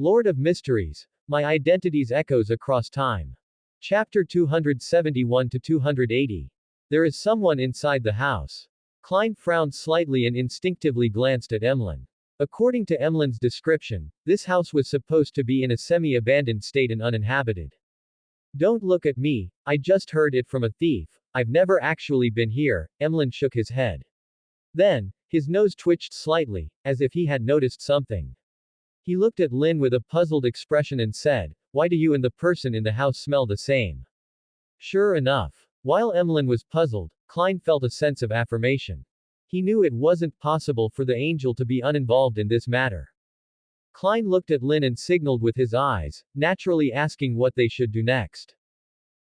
Lord of Mysteries. My Identities Echoes Across Time. Chapter 271 to 280. There is someone inside the house. Klein frowned slightly and instinctively glanced at Emlyn. According to Emlyn's description, this house was supposed to be in a semi-abandoned state and uninhabited. Don't look at me, I just heard it from a thief. I've never actually been here. Emlyn shook his head. Then, his nose twitched slightly, as if he had noticed something. He looked at Lynn with a puzzled expression and said, "Why do you and the person in the house smell the same?" Sure enough. While Emlyn was puzzled, Klein felt a sense of affirmation. He knew it wasn't possible for the angel to be uninvolved in this matter. Klein looked at Lynn and signaled with his eyes, naturally asking what they should do next.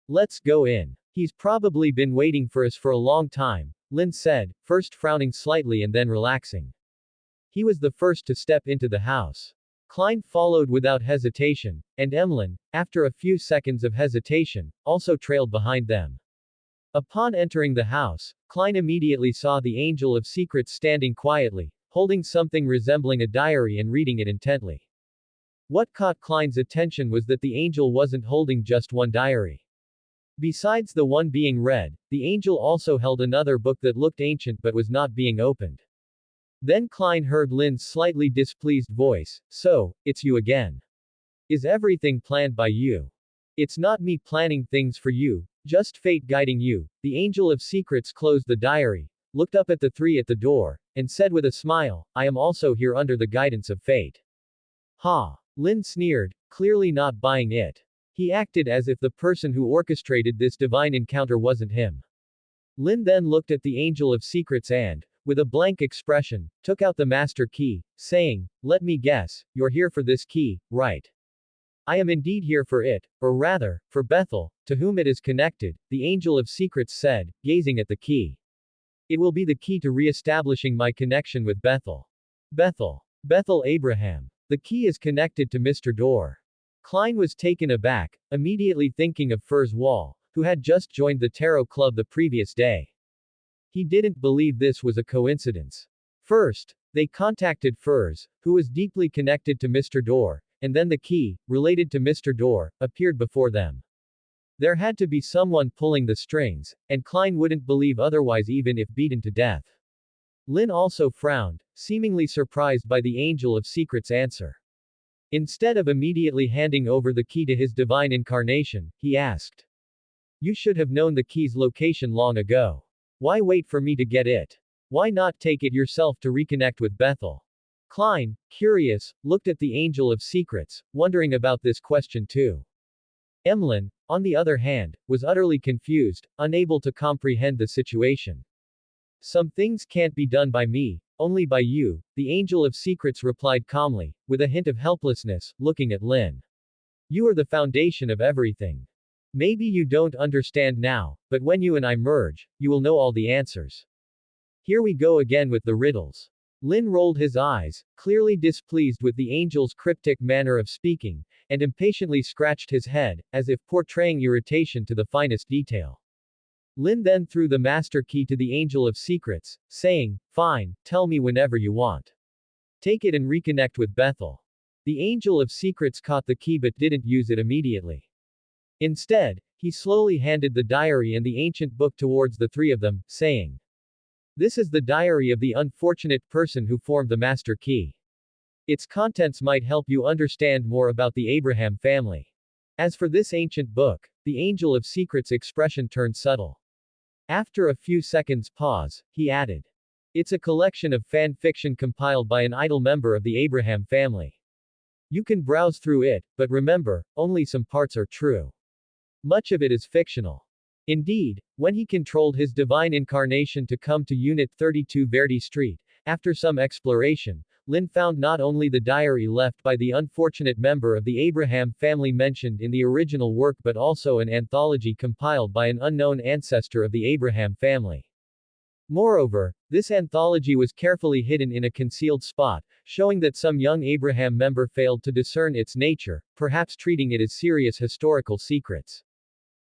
Let's go in. He's probably been waiting for us for a long time, Lynn said, first frowning slightly and then relaxing. He was the first to step into the house. Klein followed without hesitation, and Emlyn, after a few seconds of hesitation, also trailed behind them. Upon entering the house, Klein immediately saw the Angel of Secrets standing quietly, holding something resembling a diary and reading it intently. What caught Klein's attention was that the angel wasn't holding just one diary. Besides the one being read, the angel also held another book that looked ancient but was not being opened. Then Klein heard Lynn's slightly displeased voice, "So, it's you again. Is everything planned by you? It's not me planning things for you, just fate guiding you." The Angel of Secrets closed the diary, looked up at the three at the door, and said with a smile, "I am also here under the guidance of fate." Ha! Lynn sneered, clearly not buying it. He acted as if the person who orchestrated this divine encounter wasn't him. Lynn then looked at the Angel of Secrets and, with a blank expression, took out the master key, saying, "Let me guess, you're here for this key, right?" "I am indeed here for it, or rather, for Bethel, to whom it is connected," the Angel of Secrets said, gazing at the key. "It will be the key to re-establishing my connection with Bethel." Bethel. Bethel Abraham. The key is connected to Mr. Door. Klein was taken aback, immediately thinking of Fur's Wall, who had just joined the Tarot Club the previous day. He didn't believe this was a coincidence. First, they contacted Furs, who was deeply connected to Mr. Door, and then the key, related to Mr. Door, appeared before them. There had to be someone pulling the strings, and Klein wouldn't believe otherwise even if beaten to death. Lynn also frowned, seemingly surprised by the Angel of Secrets' answer. Instead of immediately handing over the key to his divine incarnation, he asked, "You should have known the key's location long ago. Why wait for me to get it? Why not take it yourself to reconnect with Bethel?" Klein, curious, looked at the Angel of Secrets, wondering about this question too. Emlyn, on the other hand, was utterly confused, unable to comprehend the situation. "Some things can't be done by me, only by you," the Angel of Secrets replied calmly, with a hint of helplessness, looking at Lynn. "You are the foundation of everything. Maybe you don't understand now, but when you and I merge, you will know all the answers." Here we go again with the riddles. Lynn rolled his eyes, clearly displeased with the angel's cryptic manner of speaking, and impatiently scratched his head, as if portraying irritation to the finest detail. Lynn then threw the master key to the Angel of Secrets, saying, "Fine, tell me whenever you want. Take it and reconnect with Bethel." The Angel of Secrets caught the key but didn't use it immediately. Instead, he slowly handed the diary and the ancient book towards the three of them, saying, "This is the diary of the unfortunate person who formed the master key. Its contents might help you understand more about the Abraham family. As for this ancient book," the Angel of Secrets' expression turned subtle. After a few seconds' pause, he added, "It's a collection of fan fiction compiled by an idle member of the Abraham family. You can browse through it, but remember, only some parts are true. Much of it is fictional." Indeed, when he controlled his divine incarnation to come to Unit 32 Verdi Street, after some exploration, Lynn found not only the diary left by the unfortunate member of the Abraham family mentioned in the original work but also an anthology compiled by an unknown ancestor of the Abraham family. Moreover, this anthology was carefully hidden in a concealed spot, showing that some young Abraham member failed to discern its nature, perhaps treating it as serious historical secrets.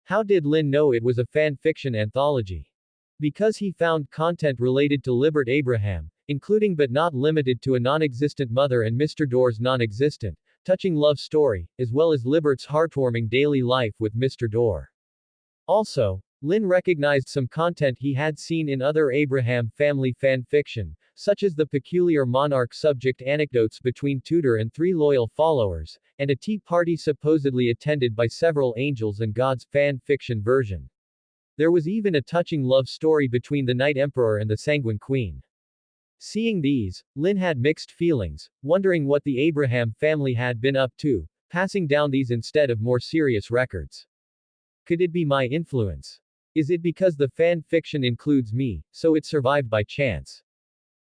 How did Lynn know it was a fan fiction anthology? Because he found content related to Libert Abraham, including but not limited to a non-existent mother and Mr. Door's non-existent, touching love story, as well as Libert's heartwarming daily life with Mr. Dorr. Also, Lynn recognized some content he had seen in other Abraham family fan fiction, such as the peculiar monarch subject anecdotes between Tudor and three loyal followers, and a tea party supposedly attended by several angels and gods fan fiction version. There was even a touching love story between the Night Emperor and the Sanguine Queen. Seeing these, Lynn had mixed feelings, wondering what the Abraham family had been up to, passing down these instead of more serious records. Could it be my influence? Is it because the fan fiction includes me, so it survived by chance?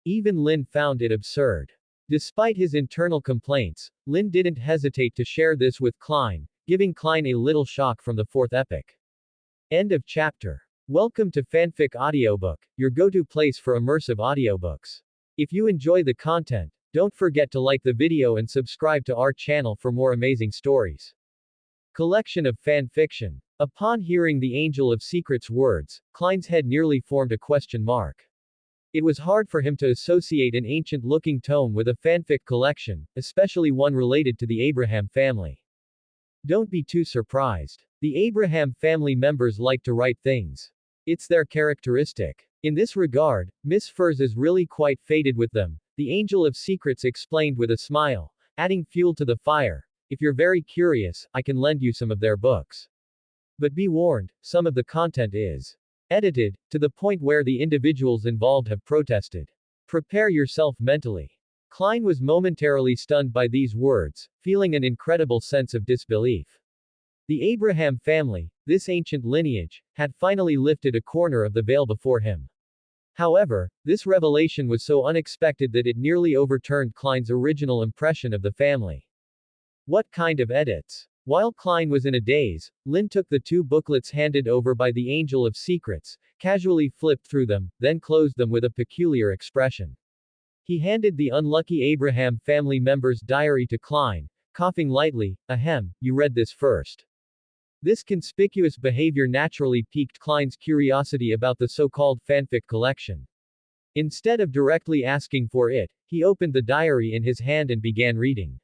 Even Lynn found it absurd. Despite his internal complaints, Lynn didn't hesitate to share this with Klein, giving Klein a little shock from the fourth epic. End of chapter. Welcome to Fanfic Audiobook, your go-to place for immersive audiobooks. If you enjoy the content, don't forget to like the video and subscribe to our channel for more amazing stories. Collection of fan fiction. Upon hearing the Angel of Secrets words, Klein's head nearly formed a question mark. It was hard for him to associate an ancient-looking tome with a fanfic collection, especially one related to the Abraham family. Don't be too surprised. The Abraham family members like to write things. It's their characteristic. In this regard, Miss Furs is really quite fated with them, the Angel of Secrets explained with a smile, adding fuel to the fire. If you're very curious, I can lend you some of their books. But be warned, some of the content is edited, to the point where the individuals involved have protested. Prepare yourself mentally. Klein was momentarily stunned by these words, feeling an incredible sense of disbelief. The Abraham family, this ancient lineage, had finally lifted a corner of the veil before him. However, this revelation was so unexpected that it nearly overturned Klein's original impression of the family. What kind of edits? While Klein was in a daze, Lynn took the two booklets handed over by the Angel of Secrets, casually flipped through them, then closed them with a peculiar expression. He handed the unlucky Abraham family member's diary to Klein, coughing lightly. Ahem, you read this first. This conspicuous behavior naturally piqued Klein's curiosity about the so-called fanfic collection. Instead of directly asking for it, he opened the diary in his hand and began reading.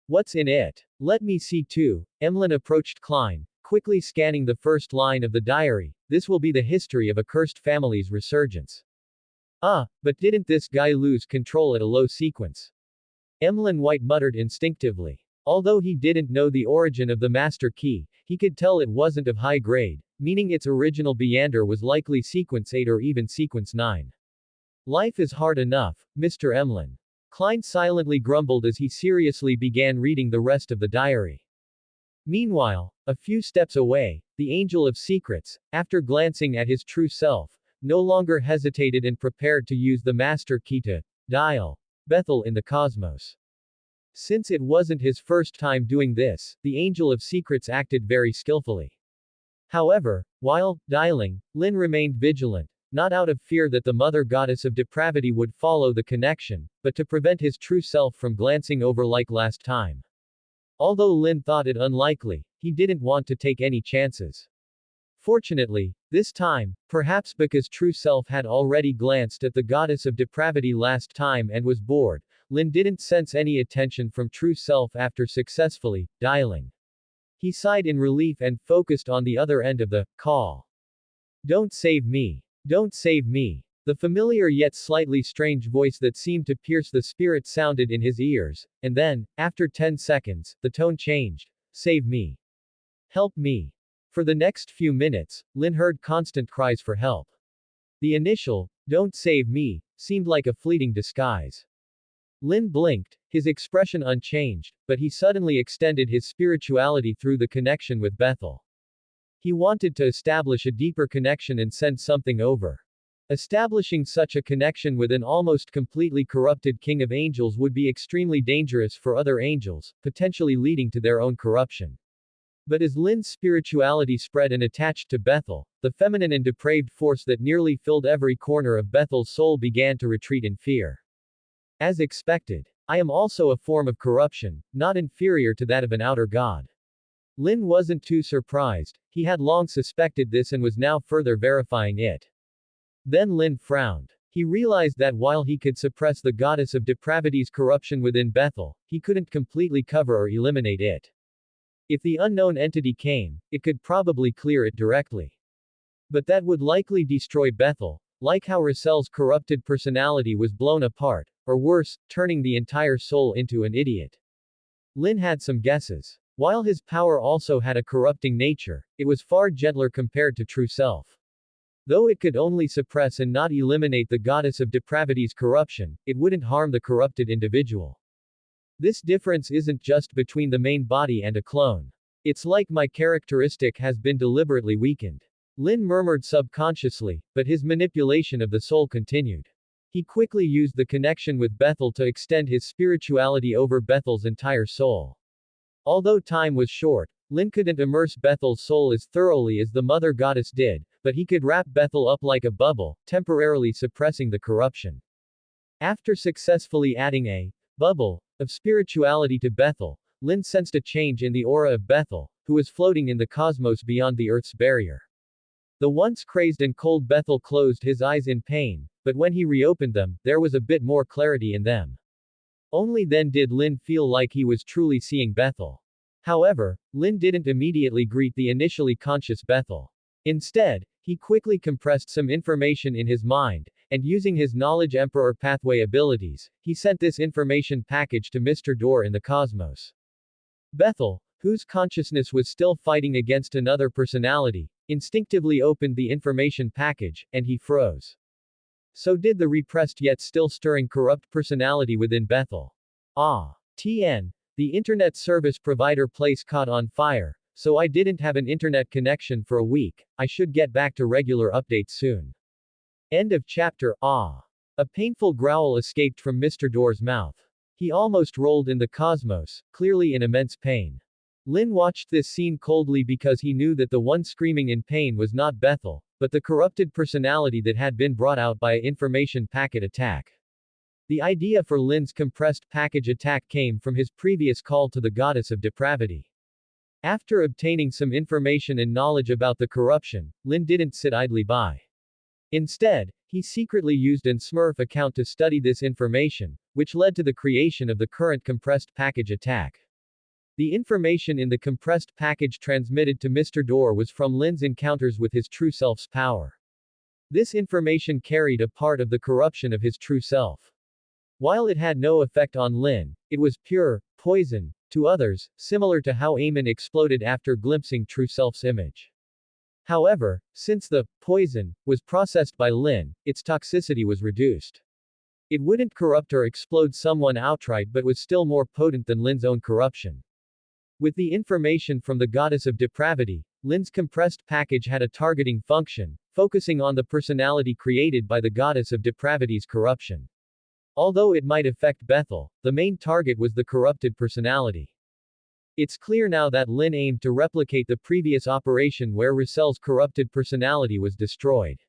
What's in it? Let me see too. Emlyn approached Klein, quickly scanning the first line of the diary. This will be the history of a cursed family's resurgence. But didn't this guy lose control at a low sequence? Emlyn White muttered instinctively. Although he didn't know the origin of the master key, he could tell it wasn't of high grade, meaning its original Beander was likely sequence 8 or even sequence 9. Life is hard enough, Mr. Emlyn. Klein silently grumbled as he seriously began reading the rest of the diary. Meanwhile, a few steps away, the Angel of Secrets, after glancing at his true self, no longer hesitated and prepared to use the master key to dial Bethel in the cosmos. Since it wasn't his first time doing this, the Angel of Secrets acted very skillfully. However, while dialing, Lynn remained vigilant, not out of fear that the Mother Goddess of Depravity would follow the connection, but to prevent his true self from glancing over like last time. Although Lynn thought it unlikely, he didn't want to take any chances. Fortunately, this time, perhaps because True Self had already glanced at the Goddess of Depravity last time and was bored, Lynn didn't sense any attention from True Self after successfully dialing. He sighed in relief and focused on the other end of the call. Don't save me. Don't save me. The familiar yet slightly strange voice that seemed to pierce the spirit sounded in his ears, and then, after 10 seconds, the tone changed. Save me. Help me. For the next few minutes, Lynn heard constant cries for help. The initial, "Don't save me," seemed like a fleeting disguise. Lynn blinked, his expression unchanged, but he suddenly extended his spirituality through the connection with Bethel. He wanted to establish a deeper connection and send something over. Establishing such a connection with an almost completely corrupted king of angels would be extremely dangerous for other angels, potentially leading to their own corruption. But as Lynn's spirituality spread and attached to Bethel, the feminine and depraved force that nearly filled every corner of Bethel's soul began to retreat in fear. As expected, I am also a form of corruption, not inferior to that of an outer god. Lynn wasn't too surprised, he had long suspected this and was now further verifying it. Then Lynn frowned. He realized that while he could suppress the goddess of depravity's corruption within Bethel, he couldn't completely cover or eliminate it. If the unknown entity came, it could probably clear it directly. But that would likely destroy Bethel, like how Russell's corrupted personality was blown apart, or worse, turning the entire soul into an idiot. Lynn had some guesses. While his power also had a corrupting nature, it was far gentler compared to true self. Though it could only suppress and not eliminate the goddess of depravity's corruption, it wouldn't harm the corrupted individual. This difference isn't just between the main body and a clone. It's like my characteristic has been deliberately weakened. Lynn murmured subconsciously, but his manipulation of the soul continued. He quickly used the connection with Bethel to extend his spirituality over Bethel's entire soul. Although time was short, Lynn couldn't immerse Bethel's soul as thoroughly as the mother goddess did, but he could wrap Bethel up like a bubble, temporarily suppressing the corruption. After successfully adding a bubble of spirituality to Bethel, Lynn sensed a change in the aura of Bethel, who was floating in the cosmos beyond the Earth's barrier. The once crazed and cold Bethel closed his eyes in pain, but when he reopened them, there was a bit more clarity in them. Only then did Lynn feel like he was truly seeing Bethel. However, Lynn didn't immediately greet the initially conscious Bethel. Instead, he quickly compressed some information in his mind, and using his Knowledge Emperor pathway abilities, he sent this information package to Mr. Door in the cosmos. Bethel, whose consciousness was still fighting against another personality, instinctively opened the information package, and he froze. So did the repressed yet still stirring corrupt personality within Bethel. TN. The internet service provider place caught on fire, so I didn't have an internet connection for a week. I should get back to regular updates soon. End of chapter. A painful growl escaped from Mr. Door's mouth. He almost rolled in the cosmos, clearly in immense pain. Lynn watched this scene coldly because he knew that the one screaming in pain was not Bethel, but the corrupted personality that had been brought out by an information packet attack. The idea for Lynn's compressed package attack came from his previous call to the goddess of depravity. After obtaining some information and knowledge about the corruption, Lynn didn't sit idly by. Instead, he secretly used an Smurf account to study this information, which led to the creation of the current compressed package attack. The information in the compressed package transmitted to Mr. Door was from Lynn's encounters with his true self's power. This information carried a part of the corruption of his true self. While it had no effect on Lynn, it was pure poison to others, similar to how Amon exploded after glimpsing true self's image. However, since the poison was processed by Lynn, its toxicity was reduced. It wouldn't corrupt or explode someone outright but was still more potent than Lynn's own corruption. With the information from the goddess of depravity, Lynn's compressed package had a targeting function, focusing on the personality created by the goddess of depravity's corruption. Although it might affect Bethel, the main target was the corrupted personality. It's clear now that Lynn aimed to replicate the previous operation where Russell's corrupted personality was destroyed.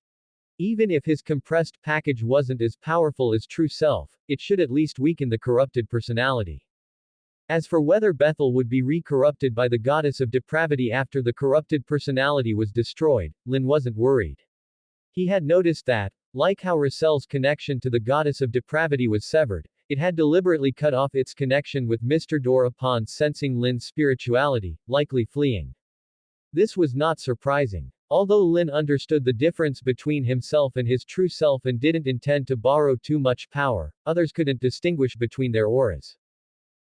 Even if his compressed package wasn't as powerful as true self, it should at least weaken the corrupted personality. As for whether Bethel would be re-corrupted by the goddess of depravity after the corrupted personality was destroyed, Lynn wasn't worried. He had noticed that, like how Russell's connection to the goddess of depravity was severed, it had deliberately cut off its connection with Mr. Door upon sensing Lynn's spirituality, likely fleeing. This was not surprising. Although Lynn understood the difference between himself and his true self and didn't intend to borrow too much power, others couldn't distinguish between their auras.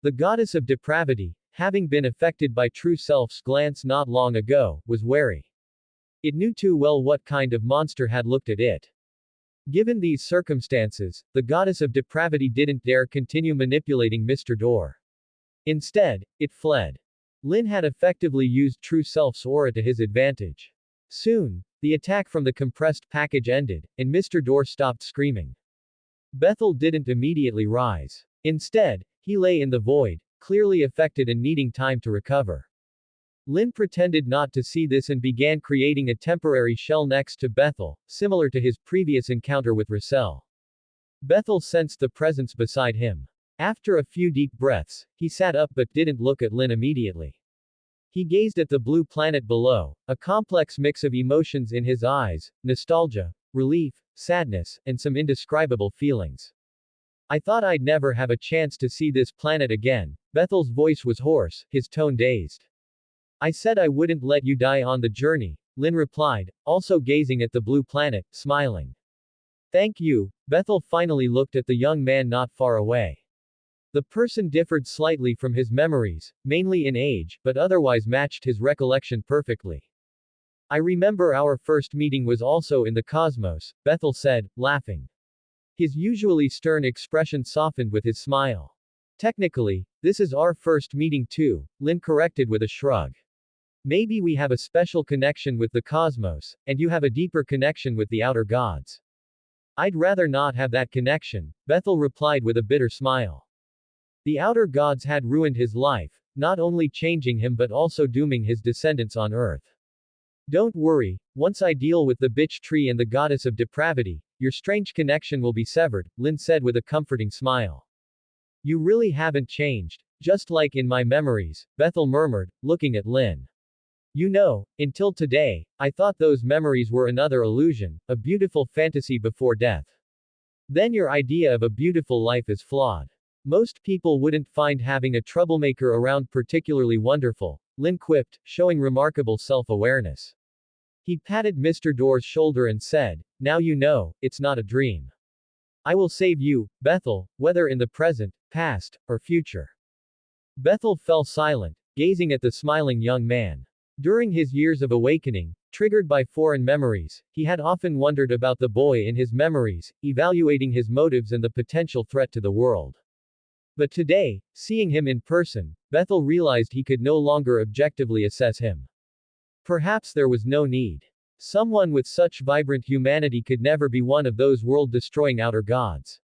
The goddess of depravity, having been affected by true self's glance not long ago, was wary. It knew too well what kind of monster had looked at it. Given these circumstances, the goddess of depravity didn't dare continue manipulating Mr. Door. Instead, it fled. Lynn had effectively used true self's aura to his advantage. Soon, the attack from the compressed package ended, and Mr. Door stopped screaming. Bethel didn't immediately rise. Instead, he lay in the void, clearly affected and needing time to recover. Lynn pretended not to see this and began creating a temporary shell next to Bethel, similar to his previous encounter with Russell. Bethel sensed the presence beside him. After a few deep breaths, he sat up but didn't look at Lynn immediately. He gazed at the blue planet below, a complex mix of emotions in his eyes: nostalgia, relief, sadness, and some indescribable feelings. I thought I'd never have a chance to see this planet again. Bethel's voice was hoarse, his tone dazed. I said I wouldn't let you die on the journey, Lynn replied, also gazing at the blue planet, smiling. Thank you. Bethel finally looked at the young man not far away. The person differed slightly from his memories, mainly in age, but otherwise matched his recollection perfectly. I remember our first meeting was also in the cosmos, Bethel said, laughing. His usually stern expression softened with his smile. Technically, this is our first meeting too, Lynn corrected with a shrug. Maybe we have a special connection with the cosmos, and you have a deeper connection with the outer gods. I'd rather not have that connection, Bethel replied with a bitter smile. The outer gods had ruined his life, not only changing him but also dooming his descendants on Earth. Don't worry, once I deal with the bitch tree and the goddess of depravity, your strange connection will be severed, Lynn said with a comforting smile. You really haven't changed, just like in my memories, Bethel murmured, looking at Lynn. You know, until today, I thought those memories were another illusion, a beautiful fantasy before death. Then your idea of a beautiful life is flawed. Most people wouldn't find having a troublemaker around particularly wonderful, Lynn quipped, showing remarkable self-awareness. He patted Mr. Door's shoulder and said, now you know, it's not a dream. I will save you, Bethel, whether in the present, past, or future. Bethel fell silent, gazing at the smiling young man. During his years of awakening, triggered by foreign memories, he had often wondered about the boy in his memories, evaluating his motives and the potential threat to the world. But today, seeing him in person, Bethel realized he could no longer objectively assess him. Perhaps there was no need. Someone with such vibrant humanity could never be one of those world-destroying outer gods.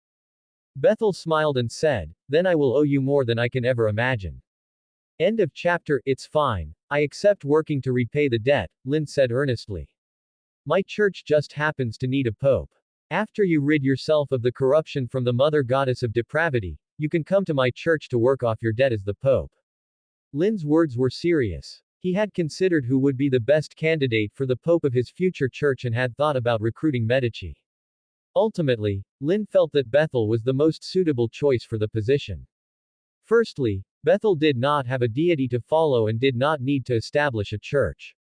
Bethel smiled and said, then I will owe you more than I can ever imagine. End of chapter. It's fine. I accept working to repay the debt, Lynn said earnestly. My church just happens to need a pope. After you rid yourself of the corruption from the mother goddess of depravity, you can come to my church to work off your debt as the pope. Lynn's words were serious. He had considered who would be the best candidate for the pope of his future church and had thought about recruiting Medici. Ultimately, Lynn felt that Bethel was the most suitable choice for the position. Firstly, Bethel did not have a deity to follow and did not need to establish a church.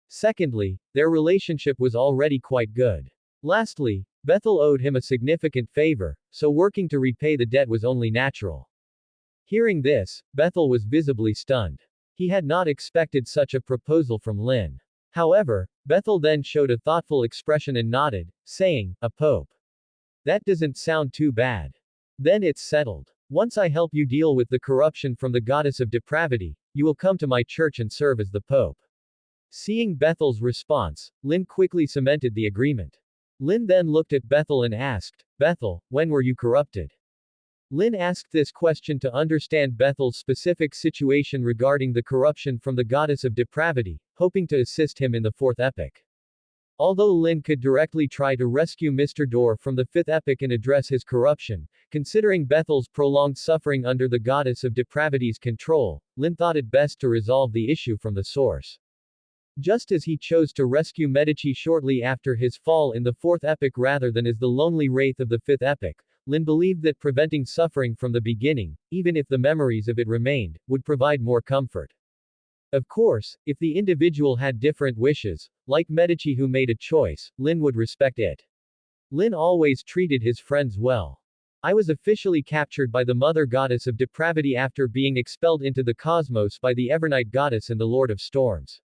Secondly, their relationship was already quite good. Lastly, Bethel owed him a significant favor, so working to repay the debt was only natural. Hearing this, Bethel was visibly stunned. He had not expected such a proposal from Lynn. However, Bethel then showed a thoughtful expression and nodded, saying, a pope. That doesn't sound too bad. Then it's settled. Once I help you deal with the corruption from the goddess of depravity, you will come to my church and serve as the pope. Seeing Bethel's response, Lynn quickly cemented the agreement. Lynn then looked at Bethel and asked, Bethel, when were you corrupted? Lynn asked this question to understand Bethel's specific situation regarding the corruption from the goddess of depravity, hoping to assist him in the fourth epic. Although Lynn could directly try to rescue Mr. Door from the fifth epic and address his corruption, considering Bethel's prolonged suffering under the goddess of depravity's control, Lynn thought it best to resolve the issue from the source. Just as he chose to rescue Medici shortly after his fall in the fourth epic rather than as the lonely wraith of the fifth epic, Lynn believed that preventing suffering from the beginning, even if the memories of it remained, would provide more comfort. Of course, if the individual had different wishes, like Medici who made a choice, Lynn would respect it. Lynn always treated his friends well. I was officially captured by the mother goddess of depravity after being expelled into the cosmos by the Evernight goddess and the Lord of Storms.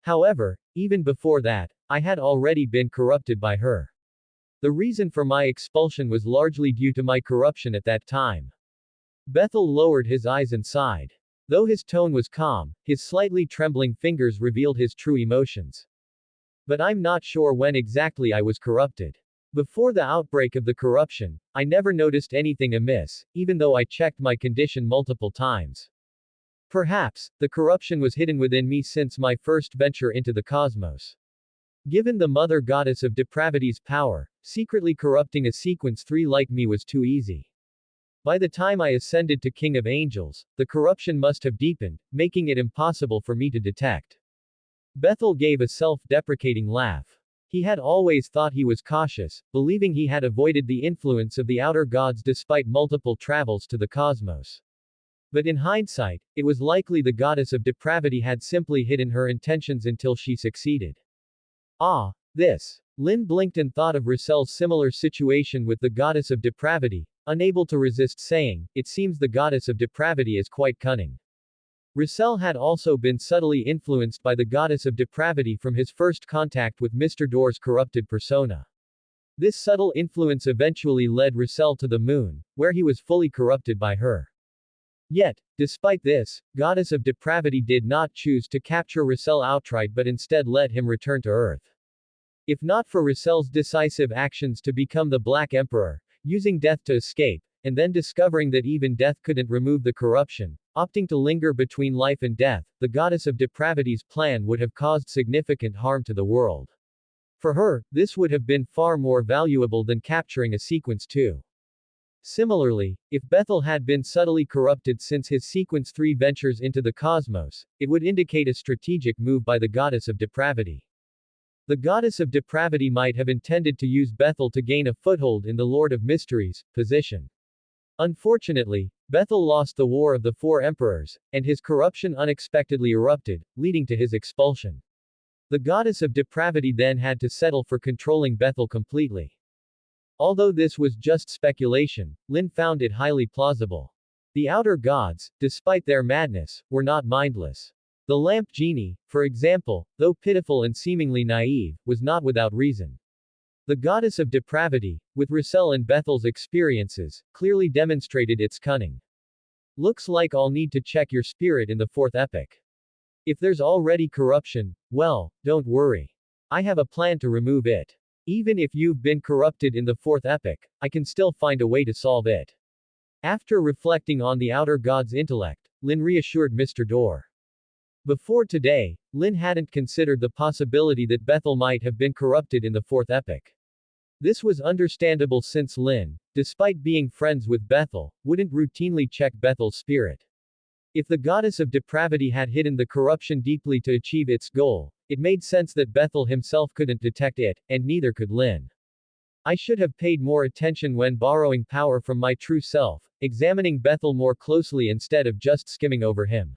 However, even before that, I had already been corrupted by her. The reason for my expulsion was largely due to my corruption at that time. Bethel lowered his eyes and sighed. Though his tone was calm, his slightly trembling fingers revealed his true emotions. But I'm not sure when exactly I was corrupted. Before the outbreak of the corruption, I never noticed anything amiss, even though I checked my condition multiple times. Perhaps, the corruption was hidden within me since my first venture into the cosmos. Given the mother goddess of depravity's power, secretly corrupting a sequence 3 like me was too easy. By the time I ascended to King of Angels, the corruption must have deepened, making it impossible for me to detect. Bethel gave a self-deprecating laugh. He had always thought he was cautious, believing he had avoided the influence of the outer gods despite multiple travels to the cosmos. But in hindsight, it was likely the goddess of depravity had simply hidden her intentions until she succeeded. Ah, this. Lynn blinked and thought of Russell's similar situation with the goddess of depravity, unable to resist saying, "It seems the goddess of depravity is quite cunning." Russell had also been subtly influenced by the goddess of depravity from his first contact with Mr. Door's corrupted persona. This subtle influence eventually led Russell to the moon, where he was fully corrupted by her. Yet, despite this, goddess of depravity did not choose to capture Russell outright but instead let him return to Earth. If not for Russell's decisive actions to become the Black Emperor, using death to escape, and then discovering that even death couldn't remove the corruption, opting to linger between life and death, the goddess of depravity's plan would have caused significant harm to the world. For her, this would have been far more valuable than capturing a Sequence 2. Similarly, if Bethel had been subtly corrupted since his Sequence 3 ventures into the cosmos, it would indicate a strategic move by the goddess of depravity. The goddess of depravity might have intended to use Bethel to gain a foothold in the Lordofthemysteries position. Unfortunately, Bethel lost the War of the Four Emperors, and his corruption unexpectedly erupted, leading to his expulsion. The goddess of depravity then had to settle for controlling Bethel completely. Although this was just speculation, Lynn found it highly plausible. The outer gods, despite their madness, were not mindless. The lamp genie, for example, though pitiful and seemingly naive, was not without reason. The goddess of depravity, with Russell and Bethel's experiences, clearly demonstrated its cunning. Looks like I'll need to check your spirit in the fourth epic. If there's already corruption, well, don't worry. I have a plan to remove it. Even if you've been corrupted in the fourth epic, I can still find a way to solve it. After reflecting on the outer god's intellect, Lynn reassured Mr. Door. Before today, Lynn hadn't considered the possibility that Bethel might have been corrupted in the fourth epic. This was understandable since Lynn, despite being friends with Bethel, wouldn't routinely check Bethel's spirit. If the goddess of depravity had hidden the corruption deeply to achieve its goal, it made sense that Bethel himself couldn't detect it, and neither could Lynn. I should have paid more attention when borrowing power from my true self, examining Bethel more closely instead of just skimming over him.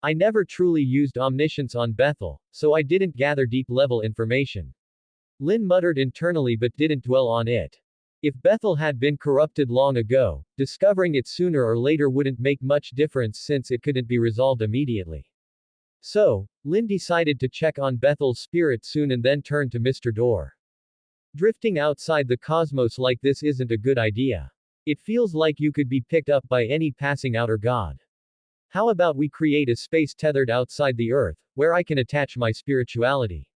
I never truly used omniscience on Bethel, so I didn't gather deep-level information. Lynn muttered internally but didn't dwell on it. If Bethel had been corrupted long ago, discovering it sooner or later wouldn't make much difference since it couldn't be resolved immediately. So, Lynn decided to check on Bethel's spirit soon and then turned to Mr. Door. Drifting outside the cosmos like this isn't a good idea. It feels like you could be picked up by any passing outer god. How about we create a space tethered outside the Earth, where I can attach my spirituality?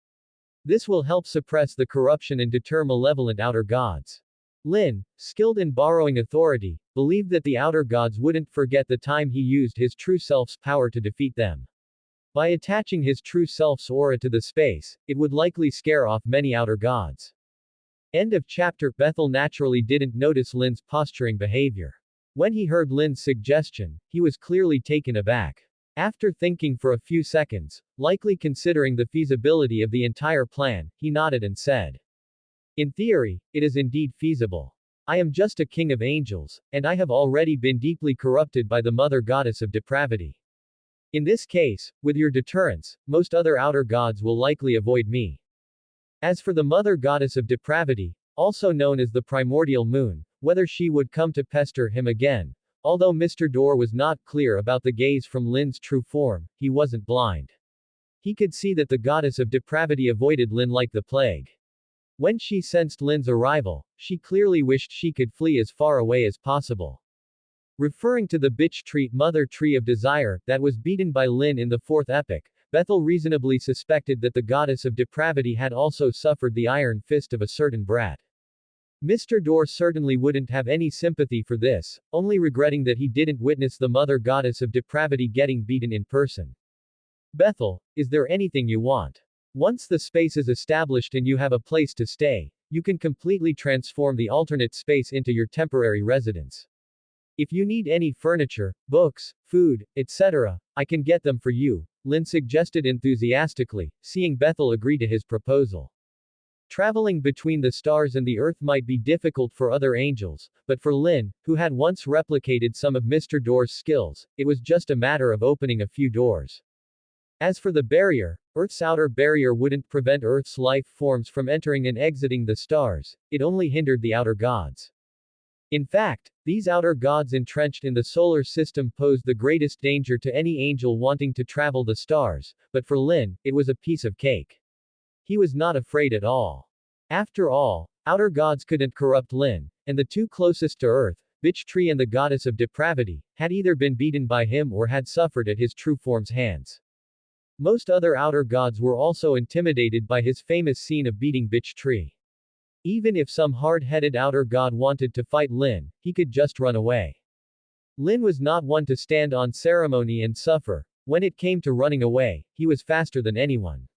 This will help suppress the corruption and deter malevolent outer gods. Lynn, skilled in borrowing authority, believed that the outer gods wouldn't forget the time he used his true self's power to defeat them. By attaching his true self's aura to the space, it would likely scare off many outer gods. End of chapter. Bethel naturally didn't notice Lynn's posturing behavior. When he heard Lynn's suggestion, he was clearly taken aback. After thinking for a few seconds, likely considering the feasibility of the entire plan, he nodded and said, "In theory, it is indeed feasible. I am just a king of angels, and I have already been deeply corrupted by the mother goddess of depravity. In this case, with your deterrence, most other outer gods will likely avoid me. As for the mother goddess of depravity, also known as the primordial moon, whether she would come to pester him again. Although Mr. Door was not clear about the gaze from Lynn's true form, he wasn't blind. He could see that the goddess of depravity avoided Lynn like the plague. When she sensed Lynn's arrival, she clearly wished she could flee as far away as possible. Referring to the bitch tree, mother tree of desire, that was beaten by Lynn in the fourth epic, Bethel reasonably suspected that the goddess of depravity had also suffered the iron fist of a certain brat. Mr. Door certainly wouldn't have any sympathy for this, only regretting that he didn't witness the mother goddess of depravity getting beaten in person. Bethel, is there anything you want? Once the space is established and you have a place to stay, you can completely transform the alternate space into your temporary residence. If you need any furniture, books, food, etc., I can get them for you, Lynn suggested enthusiastically, seeing Bethel agree to his proposal. Traveling between the stars and the Earth might be difficult for other angels, but for Lynn, who had once replicated some of Mr. Door's skills, it was just a matter of opening a few doors. As for the barrier, Earth's outer barrier wouldn't prevent Earth's life forms from entering and exiting the stars, it only hindered the outer gods. In fact, these outer gods entrenched in the solar system posed the greatest danger to any angel wanting to travel the stars, but for Lynn, it was a piece of cake. He was not afraid at all. After all, outer gods couldn't corrupt Lynn, and the two closest to Earth, Bitch Tree and the goddess of depravity, had either been beaten by him or had suffered at his true form's hands. Most other outer gods were also intimidated by his famous scene of beating Bitch Tree. Even if some hard-headed outer god wanted to fight Lynn, he could just run away. Lynn was not one to stand on ceremony and suffer. When it came to running away, he was faster than anyone.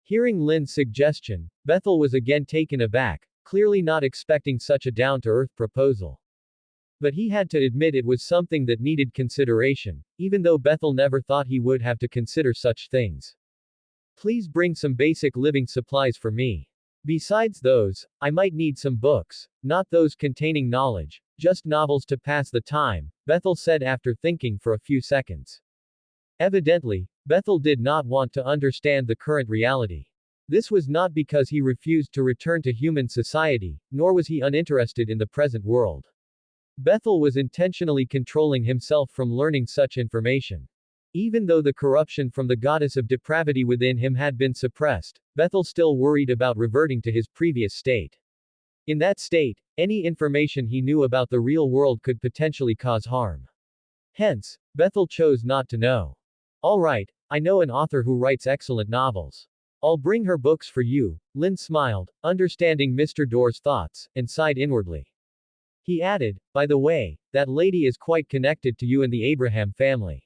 Hearing Lynn's suggestion, Bethel was again taken aback, clearly not expecting such a down-to-earth proposal. But he had to admit it was something that needed consideration, even though Bethel never thought he would have to consider such things. Please bring some basic living supplies for me. Besides those, I might need some books, not those containing knowledge, just novels to pass the time, Bethel said after thinking for a few seconds. Evidently, Bethel did not want to understand the current reality. This was not because he refused to return to human society, nor was he uninterested in the present world. Bethel was intentionally controlling himself from learning such information. Even though the corruption from the goddess of depravity within him had been suppressed, Bethel still worried about reverting to his previous state. In that state, any information he knew about the real world could potentially cause harm. Hence, Bethel chose not to know. All right, I know an author who writes excellent novels. I'll bring her books for you. Lynn smiled, understanding Mr. Door's thoughts, and sighed inwardly. He added, by the way, that lady is quite connected to you and the Abraham family.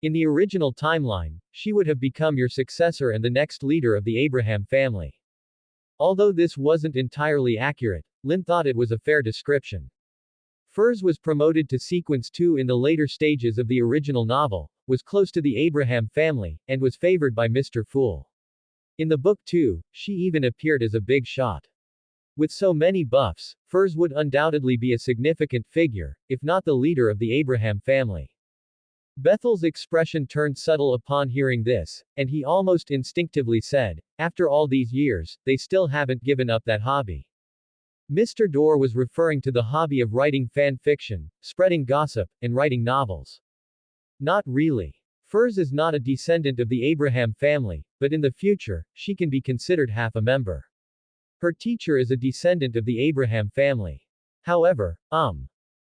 In the original timeline, she would have become your successor and the next leader of the Abraham family. Although this wasn't entirely accurate, Lynn thought it was a fair description. Furs was promoted to Sequence 2 in the later stages of the original novel, was close to the Abraham family, and was favored by Mr. Fool. In the book too, she even appeared as a big shot. With so many buffs, Furs would undoubtedly be a significant figure, if not the leader of the Abraham family. Bethel's expression turned subtle upon hearing this, and he almost instinctively said, after all these years, they still haven't given up that hobby. Mr. Door was referring to the hobby of writing fan fiction, spreading gossip, and writing novels. Not really. Furs is not a descendant of the Abraham family, but in the future, she can be considered half a member. Her teacher is a descendant of the Abraham family. However,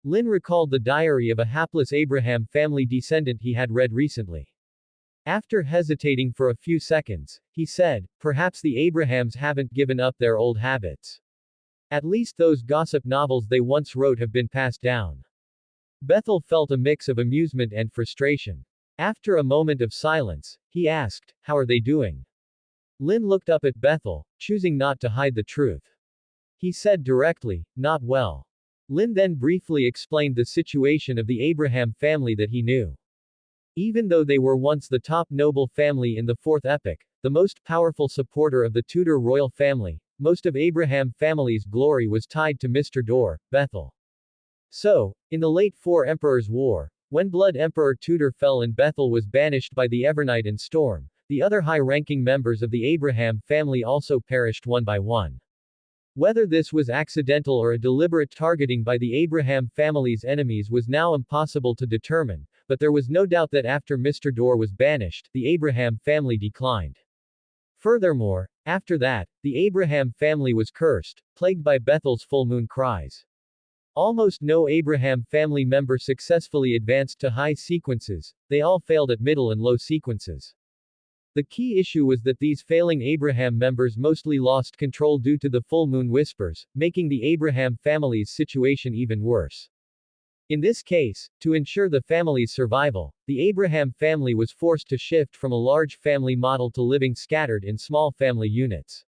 Lynn recalled the diary of a hapless Abraham family descendant he had read recently. After hesitating for a few seconds, he said, perhaps the Abrahams haven't given up their old habits. At least those gossip novels they once wrote have been passed down. Bethel felt a mix of amusement and frustration. After a moment of silence, he asked, how are they doing? Lynn looked up at Bethel, choosing not to hide the truth. He said directly, not well. Lynn then briefly explained the situation of the Abraham family that he knew. Even though they were once the top noble family in the fourth epoch, the most powerful supporter of the Tudor royal family, most of Abraham family's glory was tied to Mr. Door, Bethel. So, in the late Four Emperors' War, when Blood Emperor Tudor fell and Bethel was banished by the Evernight and Storm, the other high-ranking members of the Abraham family also perished one by one. Whether this was accidental or a deliberate targeting by the Abraham family's enemies was now impossible to determine, but there was no doubt that after Mr. Door was banished, the Abraham family declined. Furthermore, after that, the Abraham family was cursed, plagued by Bethel's full moon cries. Almost no Abraham family member successfully advanced to high sequences, they all failed at middle and low sequences. The key issue was that these failing Abraham members mostly lost control due to the full moon whispers, making the Abraham family's situation even worse. In this case, to ensure the family's survival, the Abraham family was forced to shift from a large family model to living scattered in small family units.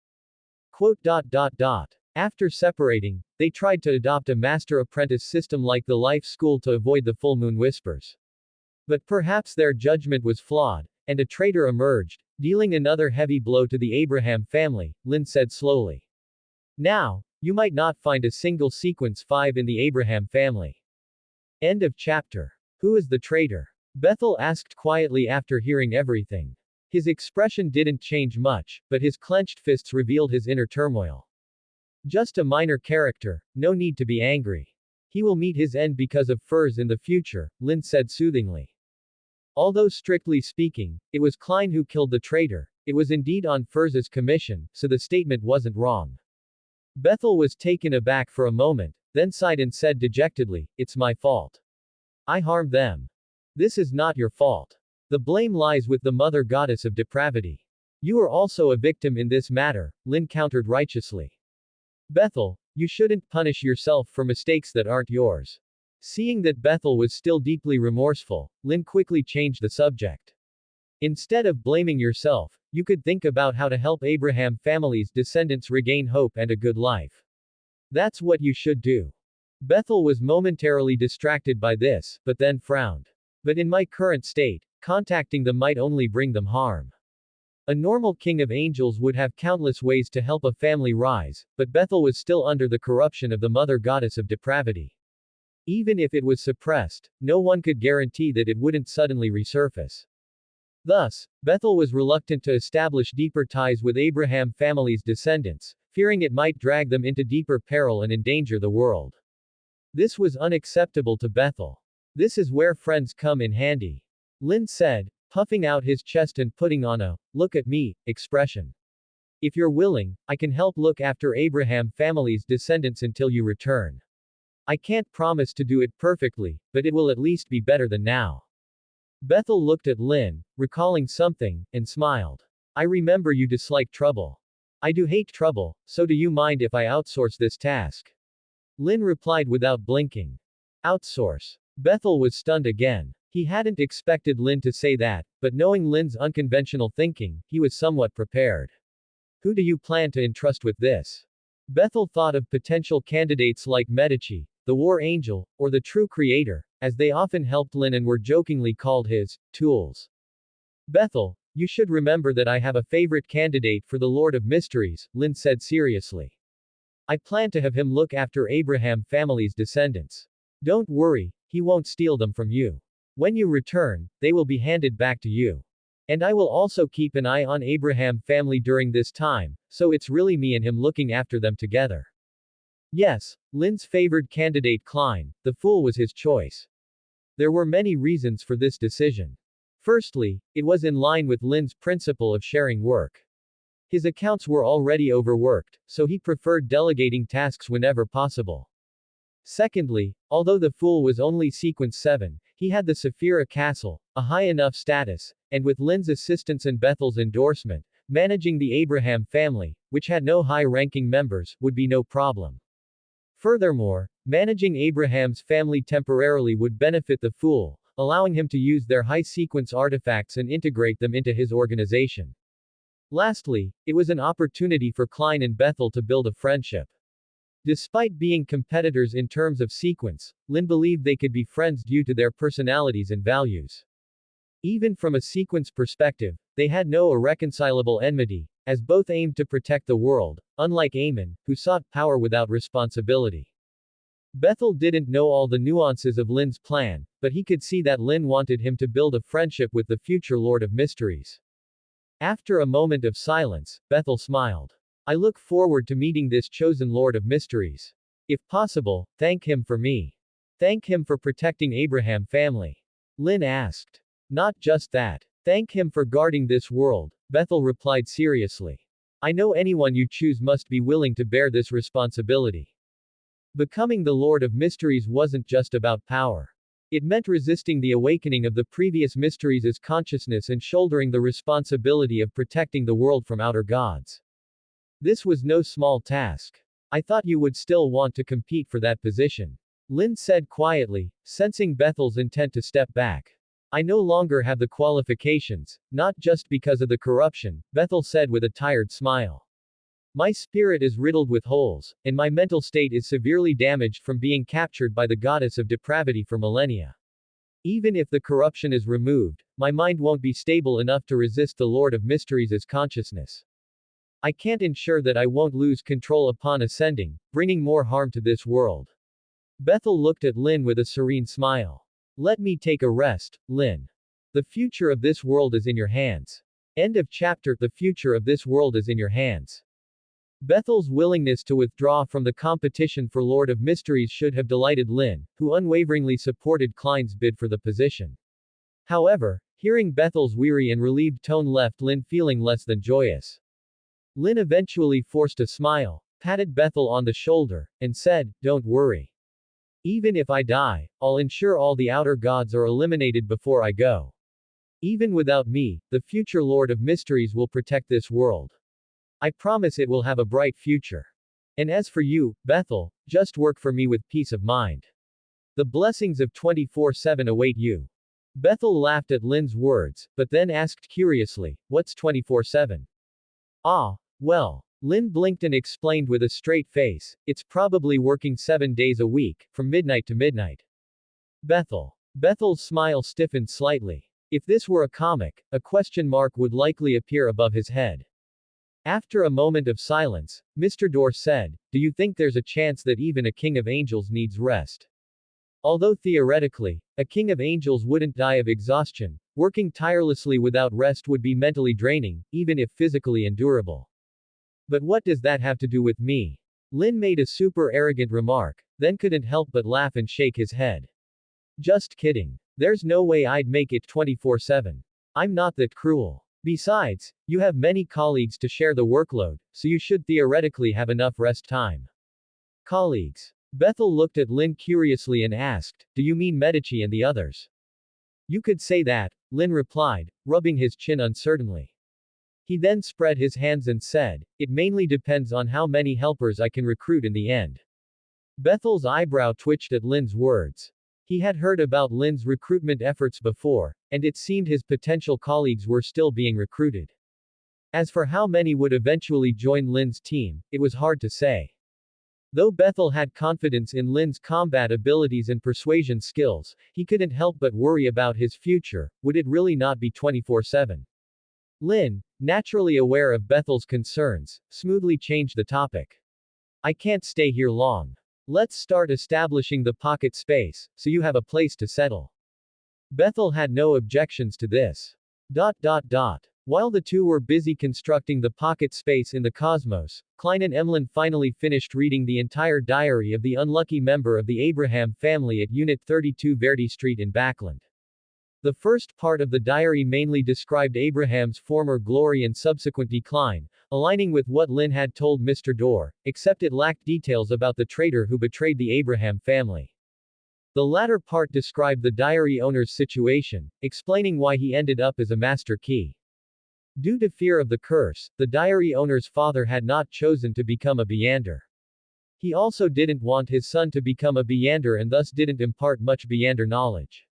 After separating, they tried to adopt a master-apprentice system like the life school to avoid the full moon whispers. But perhaps their judgment was flawed, and a traitor emerged, Dealing another heavy blow to the Abraham family, Lynn said slowly. Now, you might not find a single sequence 5 in the Abraham family. End of chapter. Who is the traitor? Bethel asked quietly after hearing everything. His expression didn't change much, but his clenched fists revealed his inner turmoil. Just a minor character, no need to be angry. He will meet his end because of furs in the future, Lynn said soothingly. Although strictly speaking, it was Klein who killed the traitor, it was indeed on Furz's commission, so the statement wasn't wrong. Bethel was taken aback for a moment, then sighed and said dejectedly, "It's my fault. I harmed them." "This is not your fault. The blame lies with the mother goddess of depravity. You are also a victim in this matter," Lynn countered righteously. "Bethel, you shouldn't punish yourself for mistakes that aren't yours." Seeing that Bethel was still deeply remorseful, Lynn quickly changed the subject. "Instead of blaming yourself, you could think about how to help Abraham family's descendants regain hope and a good life. That's what you should do." Bethel was momentarily distracted by this, but then frowned. "But in my current state, contacting them might only bring them harm. A normal king of angels would have countless ways to help a family rise, but Bethel was still under the corruption of the mother goddess of depravity. Even if it was suppressed, no one could guarantee that it wouldn't suddenly resurface. Thus, Bethel was reluctant to establish deeper ties with Abraham family's descendants, fearing it might drag them into deeper peril and endanger the world. This was unacceptable to Bethel. "This is where friends come in handy," Lynn said, puffing out his chest and putting on a "look at me" expression. "If you're willing, I can help look after Abraham family's descendants until you return. I can't promise to do it perfectly, but it will at least be better than now." Bethel looked at Lynn, recalling something, and smiled. "I remember you dislike trouble. I do hate trouble, so do you mind if I outsource this task?" Lynn replied without blinking. "Outsource?" Bethel was stunned again. He hadn't expected Lynn to say that, but knowing Lynn's unconventional thinking, he was somewhat prepared. "Who do you plan to entrust with this?" Bethel thought of potential candidates like Medici, the War Angel, or the True Creator, as they often helped Lynn and were jokingly called his tools. "Bethel, you should remember that I have a favorite candidate for the Lord of Mysteries," Lynn said seriously. "I plan to have him look after Abraham family's descendants. Don't worry, he won't steal them from you. When you return, they will be handed back to you. And I will also keep an eye on Abraham family during this time, so it's really me and him looking after them together." Yes, Lynn's favored candidate Klein, the fool was his choice. There were many reasons for this decision. Firstly, it was in line with Lynn's principle of sharing work. His accounts were already overworked, so he preferred delegating tasks whenever possible. Secondly, although the fool was only sequence 7, he had the Saphira Castle, a high enough status, and with Lynn's assistance and Bethel's endorsement, managing the Abraham family, which had no high-ranking members, would be no problem. Furthermore, managing Abraham's family temporarily would benefit the fool, allowing him to use their high-sequence artifacts and integrate them into his organization. Lastly, it was an opportunity for Klein and Bethel to build a friendship. Despite being competitors in terms of sequence, Lynn believed they could be friends due to their personalities and values. Even from a sequence perspective, they had no irreconcilable enmity, as both aimed to protect the world, unlike Amon, who sought power without responsibility. Bethel didn't know all the nuances of Lynn's plan, but he could see that Lynn wanted him to build a friendship with the future Lord of Mysteries. After a moment of silence, Bethel smiled. "I look forward to meeting this chosen Lord of Mysteries. If possible, thank him for me. Thank him for protecting Abraham family." Lynn asked. "Not just that. Thank him for guarding this world," Bethel replied seriously. "I know anyone you choose must be willing to bear this responsibility." Becoming the Lord of Mysteries wasn't just about power. It meant resisting the awakening of the previous mysteries as consciousness and shouldering the responsibility of protecting the world from outer gods. This was no small task. "I thought you would still want to compete for that position," Lynn said quietly, sensing Bethel's intent to step back. "I no longer have the qualifications, not just because of the corruption," Bethel said with a tired smile. "My spirit is riddled with holes, and my mental state is severely damaged from being captured by the goddess of depravity for millennia. Even if the corruption is removed, my mind won't be stable enough to resist the Lord of Mysteries' consciousness. I can't ensure that I won't lose control upon ascending, bringing more harm to this world. Bethel looked at Lynn with a serene smile. Let me take a rest, Lynn. The future of this world is in your hands. End of chapter. The future of this world is in your hands. Bethel's willingness to withdraw from the competition for Lord of Mysteries should have delighted Lynn, who unwaveringly supported Klein's bid for the position. However, hearing Bethel's weary and relieved tone left Lynn feeling less than joyous. Lynn eventually forced a smile, patted Bethel on the shoulder, and said, "Don't worry. Even if I die, I'll ensure all the outer gods are eliminated before I go. Even without me, the future Lord of Mysteries will protect this world. I promise it will have a bright future. And as for you, Bethel, just work for me with peace of mind. The blessings of 24/7 await you." Bethel laughed at Lynn's words, but then asked curiously, "What's 24/7? Ah, well." Lynn blinked and explained with a straight face, "It's probably working 7 days a week, from midnight to midnight." Bethel's smile stiffened slightly. If this were a comic, a question mark would likely appear above his head. After a moment of silence, Mr. Dorr said, "Do you think there's a chance that even a king of angels needs rest? Although theoretically, a king of angels wouldn't die of exhaustion, working tirelessly without rest would be mentally draining, even if physically endurable. But what does that have to do with me?" Lynn made a super arrogant remark, then couldn't help but laugh and shake his head. "Just kidding. There's no way I'd make it 24/7. I'm not that cruel. Besides, you have many colleagues to share the workload, so you should theoretically have enough rest time." "Colleagues?" Bethel looked at Lynn curiously and asked, "Do you mean Medici and the others?" "You could say that," Lynn replied, rubbing his chin uncertainly. He then spread his hands and said, "It mainly depends on how many helpers I can recruit in the end." Bethel's eyebrow twitched at Lynn's words. He had heard about Lynn's recruitment efforts before, and it seemed his potential colleagues were still being recruited. As for how many would eventually join Lynn's team, it was hard to say. Though Bethel had confidence in Lynn's combat abilities and persuasion skills, he couldn't help but worry about his future. Would it really not be 24/7? Lynn, naturally aware of Bethel's concerns, smoothly changed the topic. "I can't stay here long. Let's start establishing the pocket space, so you have a place to settle." Bethel had no objections to this. While the two were busy constructing the pocket space in the cosmos, Klein and Emlyn finally finished reading the entire diary of the unlucky member of the Abraham family at Unit 32 Verdi Street in Backland. The first part of the diary mainly described Abraham's former glory and subsequent decline, aligning with what Lynn had told Mr. Dorr, except it lacked details about the traitor who betrayed the Abraham family. The latter part described the diary owner's situation, explaining why he ended up as a master key. Due to fear of the curse, the diary owner's father had not chosen to become a Beyander. He also didn't want his son to become a Beyander and thus didn't impart much Beyander knowledge.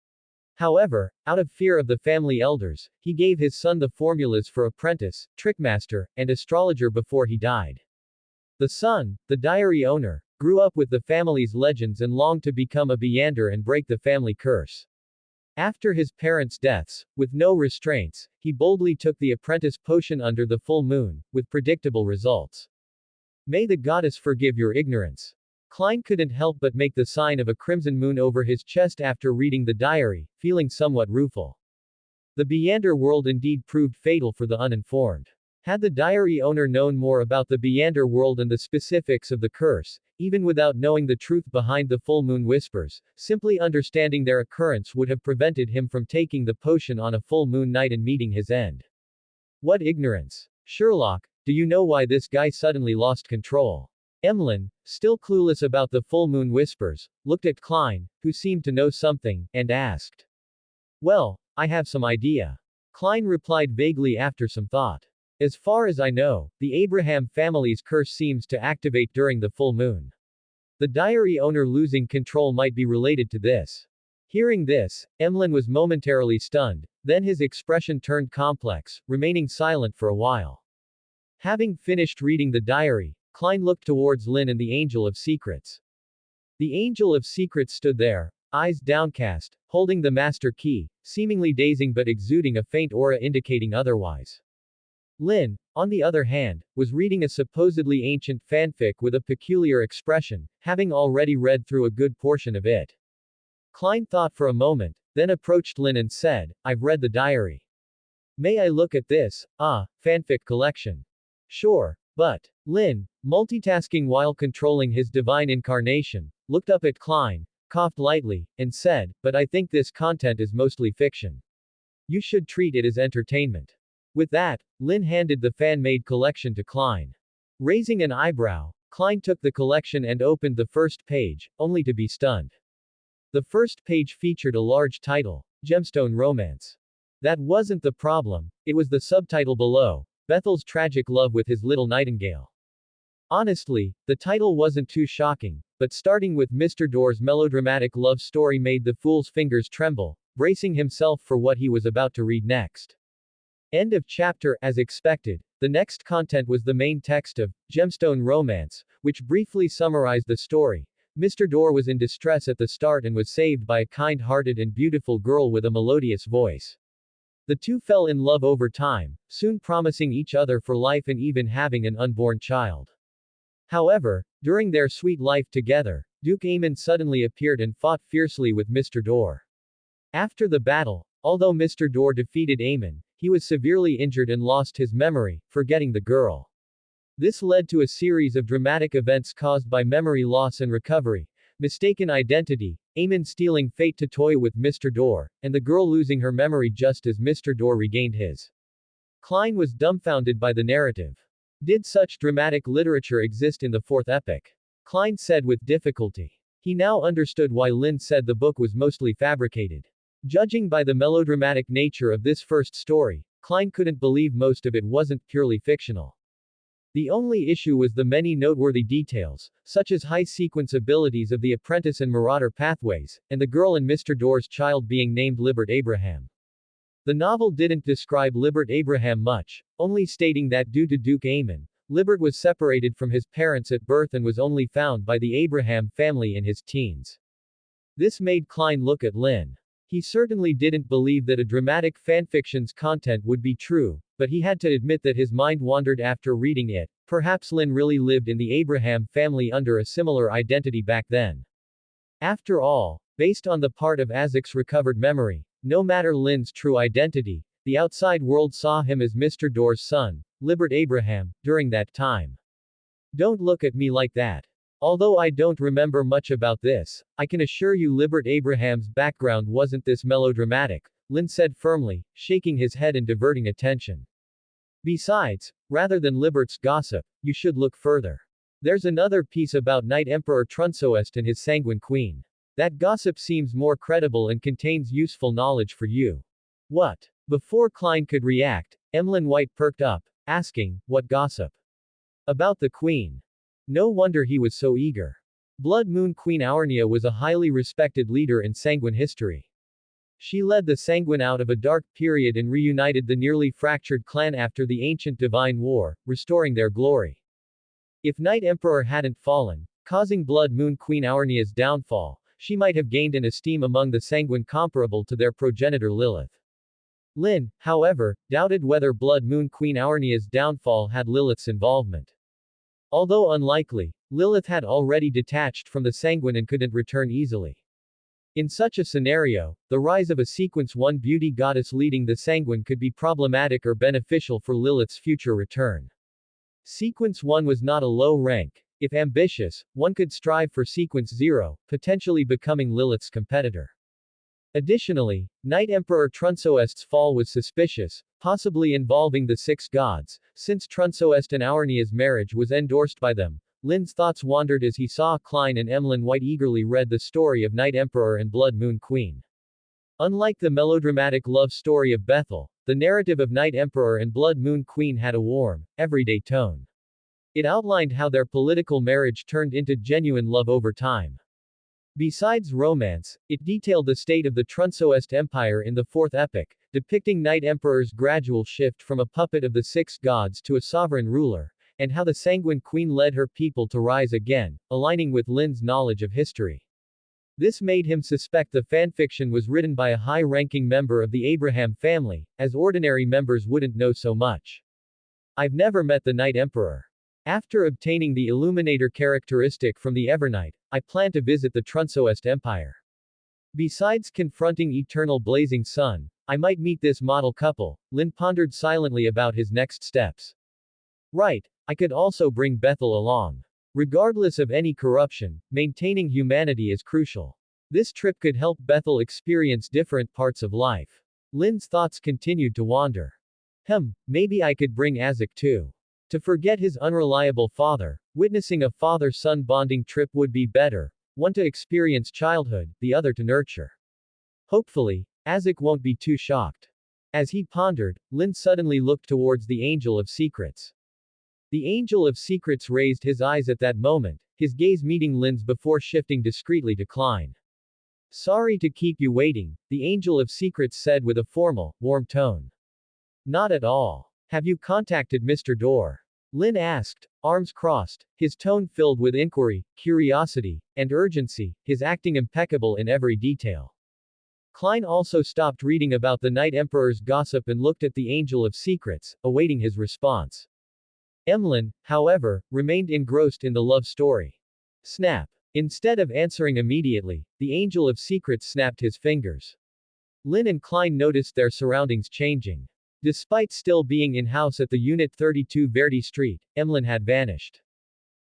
However, out of fear of the family elders, he gave his son the formulas for apprentice, trickmaster, and astrologer before he died. The son, the diary owner, grew up with the family's legends and longed to become a Beyander and break the family curse. After his parents' deaths, with no restraints, he boldly took the apprentice potion under the full moon, with predictable results. "May the goddess forgive your ignorance." Klein couldn't help but make the sign of a crimson moon over his chest after reading the diary, feeling somewhat rueful. The Beyander world indeed proved fatal for the uninformed. Had the diary owner known more about the Beyander world and the specifics of the curse, even without knowing the truth behind the full moon whispers, simply understanding their occurrence would have prevented him from taking the potion on a full moon night and meeting his end. What ignorance! Sherlock, do you know why this guy suddenly lost control? Emlyn, still clueless about the full moon whispers, looked at Klein, who seemed to know something, and asked. "Well, I have some idea." Klein replied vaguely after some thought. "As far as I know, the Abraham family's curse seems to activate during the full moon. The diary owner losing control might be related to this." Hearing this, Emlyn was momentarily stunned, then his expression turned complex, remaining silent for a while. Having finished reading the diary, Klein looked towards Lynn and the Angel of Secrets. The Angel of Secrets stood there, eyes downcast, holding the master key, seemingly dazing but exuding a faint aura indicating otherwise. Lynn, on the other hand, was reading a supposedly ancient fanfic with a peculiar expression, having already read through a good portion of it. Klein thought for a moment, then approached Lynn and said, "I've read the diary. May I look at this, fanfic collection?" "Sure, but..." Lynn, multitasking while controlling his divine incarnation, looked up at Klein, coughed lightly, and said, "But I think this content is mostly fiction. You should treat it as entertainment." With that, Lynn handed the fan-made collection to Klein. Raising an eyebrow, Klein took the collection and opened the first page, only to be stunned. The first page featured a large title, Gemstone Romance. That wasn't the problem, it was the subtitle below, Bethel's tragic love with his little nightingale. Honestly, the title wasn't too shocking, but starting with Mr. Door's melodramatic love story made the fool's fingers tremble, bracing himself for what he was about to read next. End of chapter. As expected, the next content was the main text of Gemstone Romance, which briefly summarized the story. Mr. Door was in distress at the start and was saved by a kind-hearted and beautiful girl with a melodious voice. The two fell in love over time, soon promising each other for life and even having an unborn child. However, during their sweet life together, Duke Amon suddenly appeared and fought fiercely with Mr. Door. After the battle, although Mr. Door defeated Amon, he was severely injured and lost his memory, forgetting the girl. This led to a series of dramatic events caused by memory loss and recovery, mistaken identity, Amon stealing fate to toy with Mr. Door, and the girl losing her memory just as Mr. Door regained his. Klein was dumbfounded by the narrative. Did such dramatic literature exist in the fourth epic? Klein said with difficulty. He now understood why Lynn said the book was mostly fabricated. Judging by the melodramatic nature of this first story, Klein couldn't believe most of it wasn't purely fictional. The only issue was the many noteworthy details, such as high sequence abilities of the apprentice and marauder pathways, and the girl and Mr. Door's child being named Libert Abraham. The novel didn't describe Libert Abraham much, only stating that due to Duke Amon, Libert was separated from his parents at birth and was only found by the Abraham family in his teens. This made Klein look at Lynn. He certainly didn't believe that a dramatic fanfiction's content would be true, but he had to admit that his mind wandered after reading it. Perhaps Lynn really lived in the Abraham family under a similar identity back then. After all, based on the part of Isaac's recovered memory, no matter Lynn's true identity, the outside world saw him as Mr. Door's son, Libert Abraham, during that time. Don't look at me like that. Although I don't remember much about this, I can assure you Libert Abraham's background wasn't this melodramatic, Lynn said firmly, shaking his head and diverting attention. Besides, rather than Libert's gossip, you should look further. There's another piece about Knight Emperor Trunsoest and his sanguine queen. That gossip seems more credible and contains useful knowledge for you. What? Before Klein could react, Emlyn White perked up, asking, what gossip? About the queen. No wonder he was so eager. Blood Moon Queen Aurnia was a highly respected leader in Sanguine history. She led the Sanguine out of a dark period and reunited the nearly fractured clan after the ancient Divine War, restoring their glory. If Knight Emperor hadn't fallen, causing Blood Moon Queen Aurnia's downfall, she might have gained an esteem among the Sanguine comparable to their progenitor Lilith. Lynn, however, doubted whether Blood Moon Queen Aurnia's downfall had Lilith's involvement. Although unlikely, Lilith had already detached from the Sanguine and couldn't return easily. In such a scenario, the rise of a Sequence 1 beauty goddess leading the Sanguine could be problematic or beneficial for Lilith's future return. Sequence 1 was not a low rank. If ambitious, one could strive for Sequence 0, potentially becoming Lilith's competitor. Additionally, Knight Emperor Trunsoest's fall was suspicious, possibly involving the six gods, since Trunsoest and Aurnia's marriage was endorsed by them. Lynn's thoughts wandered as he saw Klein and Emlyn White eagerly read the story of Knight Emperor and Blood Moon Queen. Unlike the melodramatic love story of Bethel, the narrative of Knight Emperor and Blood Moon Queen had a warm, everyday tone. It outlined how their political marriage turned into genuine love over time. Besides romance, it detailed the state of the Trunsoest Empire in the fourth epic, depicting Knight Emperor's gradual shift from a puppet of the six gods to a sovereign ruler, and how the Sanguine Queen led her people to rise again, aligning with Lynn's knowledge of history. This made him suspect the fanfiction was written by a high-ranking member of the Abraham family, as ordinary members wouldn't know so much. I've never met the Night Emperor. After obtaining the Illuminator characteristic from the Evernight, I plan to visit the Trunsoest Empire. Besides confronting Eternal Blazing Sun, I might meet this model couple. Lynn pondered silently about his next steps. Right, I could also bring Bethel along. Regardless of any corruption, maintaining humanity is crucial. This trip could help Bethel experience different parts of life. Lynn's thoughts continued to wander. Maybe I could bring Isaac too. To forget his unreliable father, witnessing a father-son bonding trip would be better, one to experience childhood, the other to nurture. Hopefully, Isaac won't be too shocked. As he pondered, Lynn suddenly looked towards the Angel of Secrets. The Angel of Secrets raised his eyes at that moment, his gaze meeting Lynn's before shifting discreetly to Klein. Sorry to keep you waiting, the Angel of Secrets said with a formal, warm tone. Not at all. Have you contacted Mr. Dorr? Lynn asked, arms crossed, his tone filled with inquiry, curiosity, and urgency, his acting impeccable in every detail. Klein also stopped reading about the Night Emperor's gossip and looked at the Angel of Secrets, awaiting his response. Emlyn, however, remained engrossed in the love story. Snap. Instead of answering immediately, the Angel of Secrets snapped his fingers. Lynn and Klein noticed their surroundings changing. Despite still being in-house at the Unit 32 Verdi Street, Emlyn had vanished.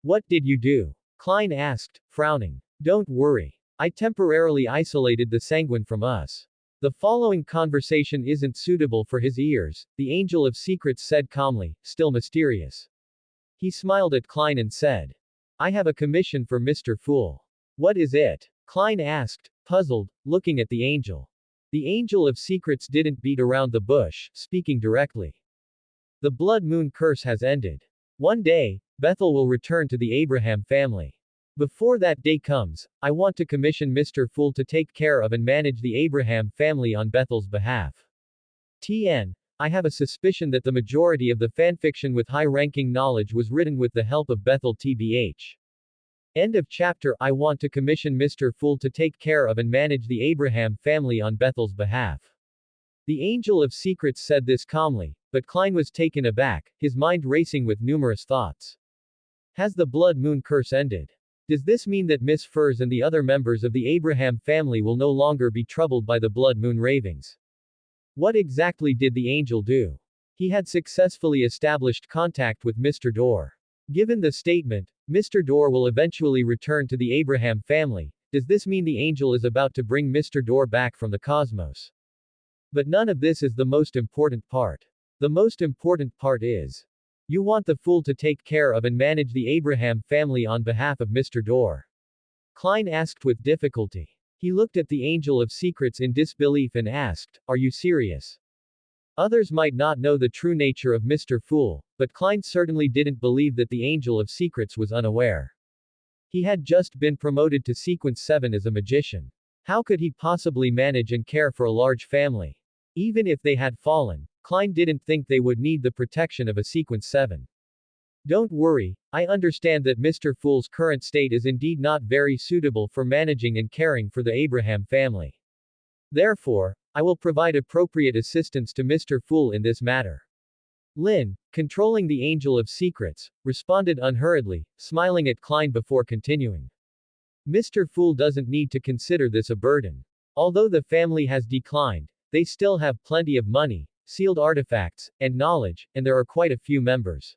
What did you do? Klein asked, frowning. Don't worry. I temporarily isolated the Sanguine from us. The following conversation isn't suitable for his ears, the Angel of Secrets said calmly, still mysterious. He smiled at Klein and said, I have a commission for Mr. Fool. What is it? Klein asked, puzzled, looking at the angel. The Angel of Secrets didn't beat around the bush, speaking directly. The Blood Moon curse has ended. One day, Bethel will return to the Abraham family. Before that day comes, I want to commission Mr. Fool to take care of and manage the Abraham family on Bethel's behalf. I have a suspicion that the majority of the fanfiction with high-ranking knowledge was written with the help of Bethel tbh. End of chapter. I want to commission Mr. Fool to take care of and manage the Abraham family on Bethel's behalf. The Angel of Secrets said this calmly, but Klein was taken aback, his mind racing with numerous thoughts. Has the Blood Moon curse ended? Does this mean that Miss Furs and the other members of the Abraham family will no longer be troubled by the Blood Moon ravings? What exactly did the angel do? He had successfully established contact with Mr. Dorr. Given the statement, Mr. Dorr will eventually return to the Abraham family, does this mean the angel is about to bring Mr. Dorr back from the cosmos? But none of this is the most important part. The most important part is, you want the Fool to take care of and manage the Abraham family on behalf of Mr. Dorr. Klein asked with difficulty. He looked at the Angel of Secrets in disbelief and asked, are you serious? Others might not know the true nature of Mr. Fool, but Klein certainly didn't believe that the Angel of Secrets was unaware. He had just been promoted to Sequence 7 as a magician. How could he possibly manage and care for a large family? Even if they had fallen, Klein didn't think they would need the protection of a Sequence 7. Don't worry, I understand that Mr. Fool's current state is indeed not very suitable for managing and caring for the Abraham family. Therefore, I will provide appropriate assistance to Mr. Fool in this matter. Lynn, controlling the Angel of Secrets, responded unhurriedly, smiling at Klein before continuing. Mr. Fool doesn't need to consider this a burden. Although the family has declined, they still have plenty of money, sealed artifacts, and knowledge, and there are quite a few members.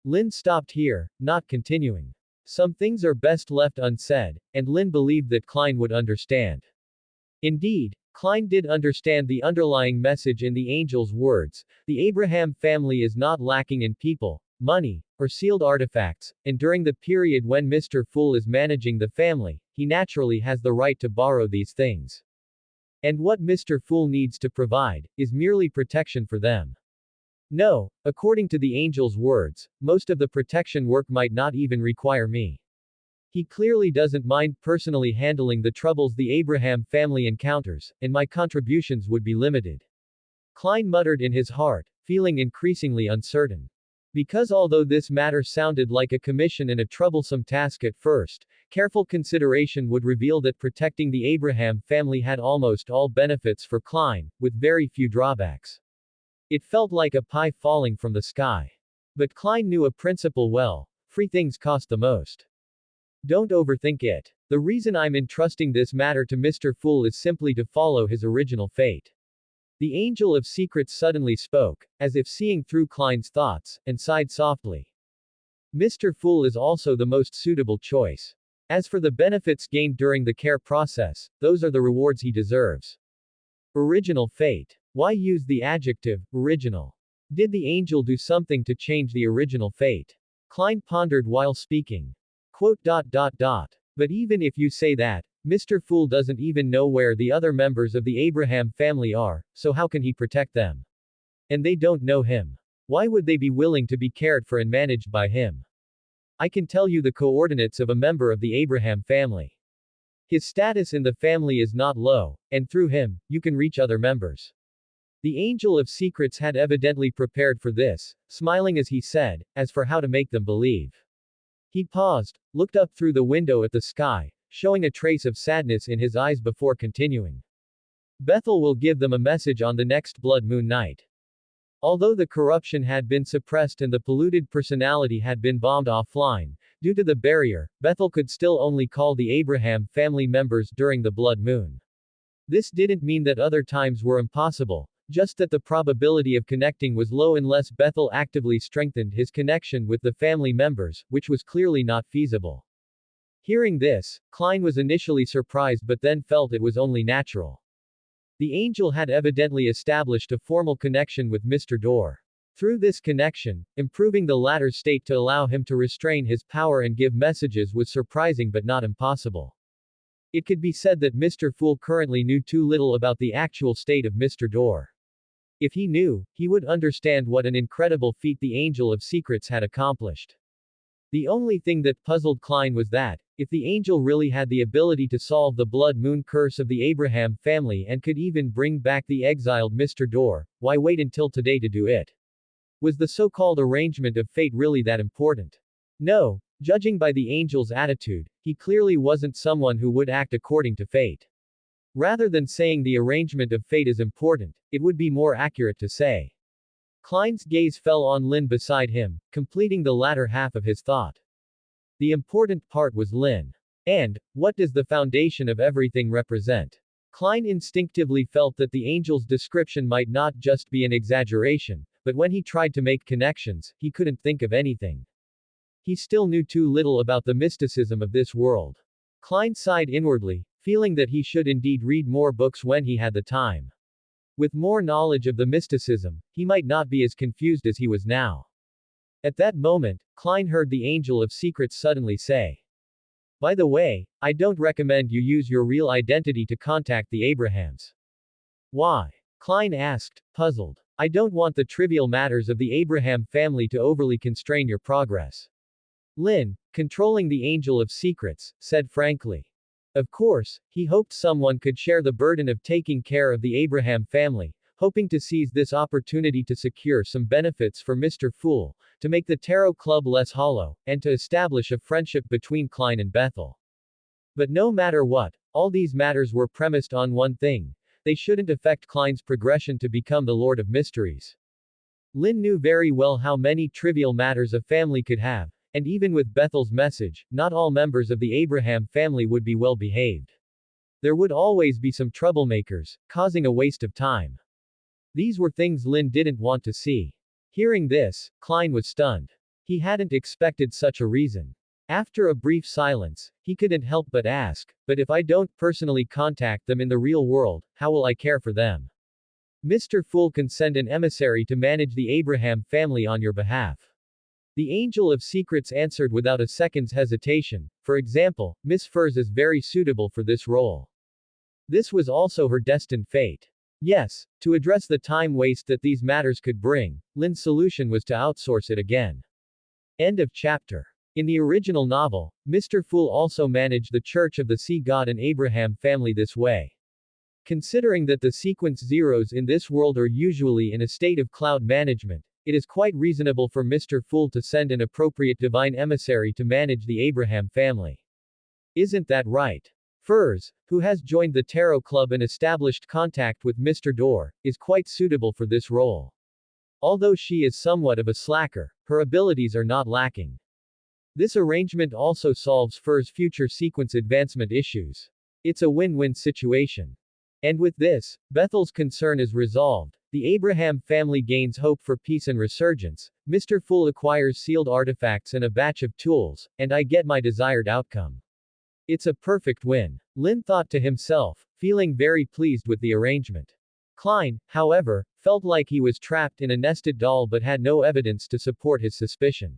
Lynn stopped here, not continuing. Some things are best left unsaid, and Lynn believed that Klein would understand. Indeed, Klein did understand the underlying message in the angel's words. The Abraham family is not lacking in people, money, or sealed artifacts, and during the period when Mr. Fool is managing the family, he naturally has the right to borrow these things. And what Mr. Fool needs to provide is merely protection for them. No, according to the angel's words, most of the protection work might not even require me. He clearly doesn't mind personally handling the troubles the Abraham family encounters, and my contributions would be limited. Klein muttered in his heart, feeling increasingly uncertain. Because although this matter sounded like a commission and a troublesome task at first, careful consideration would reveal that protecting the Abraham family had almost all benefits for Klein, with very few drawbacks. It felt like a pie falling from the sky. But Klein knew a principle well: free things cost the most. Don't overthink it. The reason I'm entrusting this matter to Mr. Fool is simply to follow his original fate. The Angel of Secrets suddenly spoke, as if seeing through Klein's thoughts, and sighed softly. Mr. Fool is also the most suitable choice. As for the benefits gained during the care process, those are the rewards he deserves. Original fate. Why use the adjective, original? Did the angel do something to change the original fate? Klein pondered while speaking. But even if you say that, Mr. Fool doesn't even know where the other members of the Abraham family are, so how can he protect them? And they don't know him. Why would they be willing to be cared for and managed by him? I can tell you the coordinates of a member of the Abraham family. His status in the family is not low, and through him, you can reach other members. The Angel of Secrets had evidently prepared for this, smiling as he said, as for how to make them believe. He paused, looked up through the window at the sky, showing a trace of sadness in his eyes before continuing. Bethel will give them a message on the next blood moon night. Although the corruption had been suppressed and the polluted personality had been bombed offline, due to the barrier, Bethel could still only call the Abraham family members during the blood moon. This didn't mean that other times were impossible, just that the probability of connecting was low unless Bethel actively strengthened his connection with the family members, which was clearly not feasible. Hearing this, Klein was initially surprised but then felt it was only natural. The angel had evidently established a formal connection with Mr. Dorr. Through this connection, improving the latter's state to allow him to restrain his power and give messages was surprising but not impossible. It could be said that Mr. Fool currently knew too little about the actual state of Mr. Dorr. If he knew, he would understand what an incredible feat the Angel of Secrets had accomplished. The only thing that puzzled Klein was that, if the angel really had the ability to solve the blood moon curse of the Abraham family and could even bring back the exiled Mr. Dorr, why wait until today to do it? Was the so-called arrangement of fate really that important? No, judging by the angel's attitude, he clearly wasn't someone who would act according to fate. Rather than saying the arrangement of fate is important, it would be more accurate to say. Klein's gaze fell on Lynn beside him, completing the latter half of his thought. The important part was Lynn. And, what does the foundation of everything represent? Klein instinctively felt that the angel's description might not just be an exaggeration, but when he tried to make connections, he couldn't think of anything. He still knew too little about the mysticism of this world. Klein sighed inwardly, feeling that he should indeed read more books when he had the time. With more knowledge of the mysticism, he might not be as confused as he was now. At that moment, Klein heard the Angel of Secrets suddenly say, "By the way, I don't recommend you use your real identity to contact the Abrahams." "Why?" Klein asked, puzzled. "I don't want the trivial matters of the Abraham family to overly constrain your progress." Lynn, controlling the Angel of Secrets, said frankly. Of course, he hoped someone could share the burden of taking care of the Abraham family, hoping to seize this opportunity to secure some benefits for Mr. Fool, to make the Tarot Club less hollow, and to establish a friendship between Klein and Bethel. But no matter what, all these matters were premised on one thing: they shouldn't affect Klein's progression to become the Lord of Mysteries. Lynn knew very well how many trivial matters a family could have, and even with Bethel's message, not all members of the Abraham family would be well behaved. There would always be some troublemakers, causing a waste of time. These were things Lynn didn't want to see. Hearing this, Klein was stunned. He hadn't expected such a reason. After a brief silence, he couldn't help but ask, "But if I don't personally contact them in the real world, how will I care for them?" Mr. Fool can send an emissary to manage the Abraham family on your behalf. The Angel of Secrets answered without a second's hesitation. For example, Miss Furs is very suitable for this role. This was also her destined fate. Yes, to address the time waste that these matters could bring, Lynn's solution was to outsource it again. End of chapter. In the original novel, Mr. Fool also managed the Church of the Sea God and Abraham family this way. Considering that the sequence zeros in this world are usually in a state of cloud management, it is quite reasonable for Mr. Fool to send an appropriate divine emissary to manage the Abraham family. Isn't that right? Furs, who has joined the Tarot Club and established contact with Mr. Door, is quite suitable for this role. Although she is somewhat of a slacker, her abilities are not lacking. This arrangement also solves Fur's future sequence advancement issues. It's a win-win situation. And with this, Bethel's concern is resolved. The Abraham family gains hope for peace and resurgence, Mr. Fool acquires sealed artifacts and a batch of tools, and I get my desired outcome. It's a perfect win. Lynn thought to himself, feeling very pleased with the arrangement. Klein, however, felt like he was trapped in a nested doll but had no evidence to support his suspicion.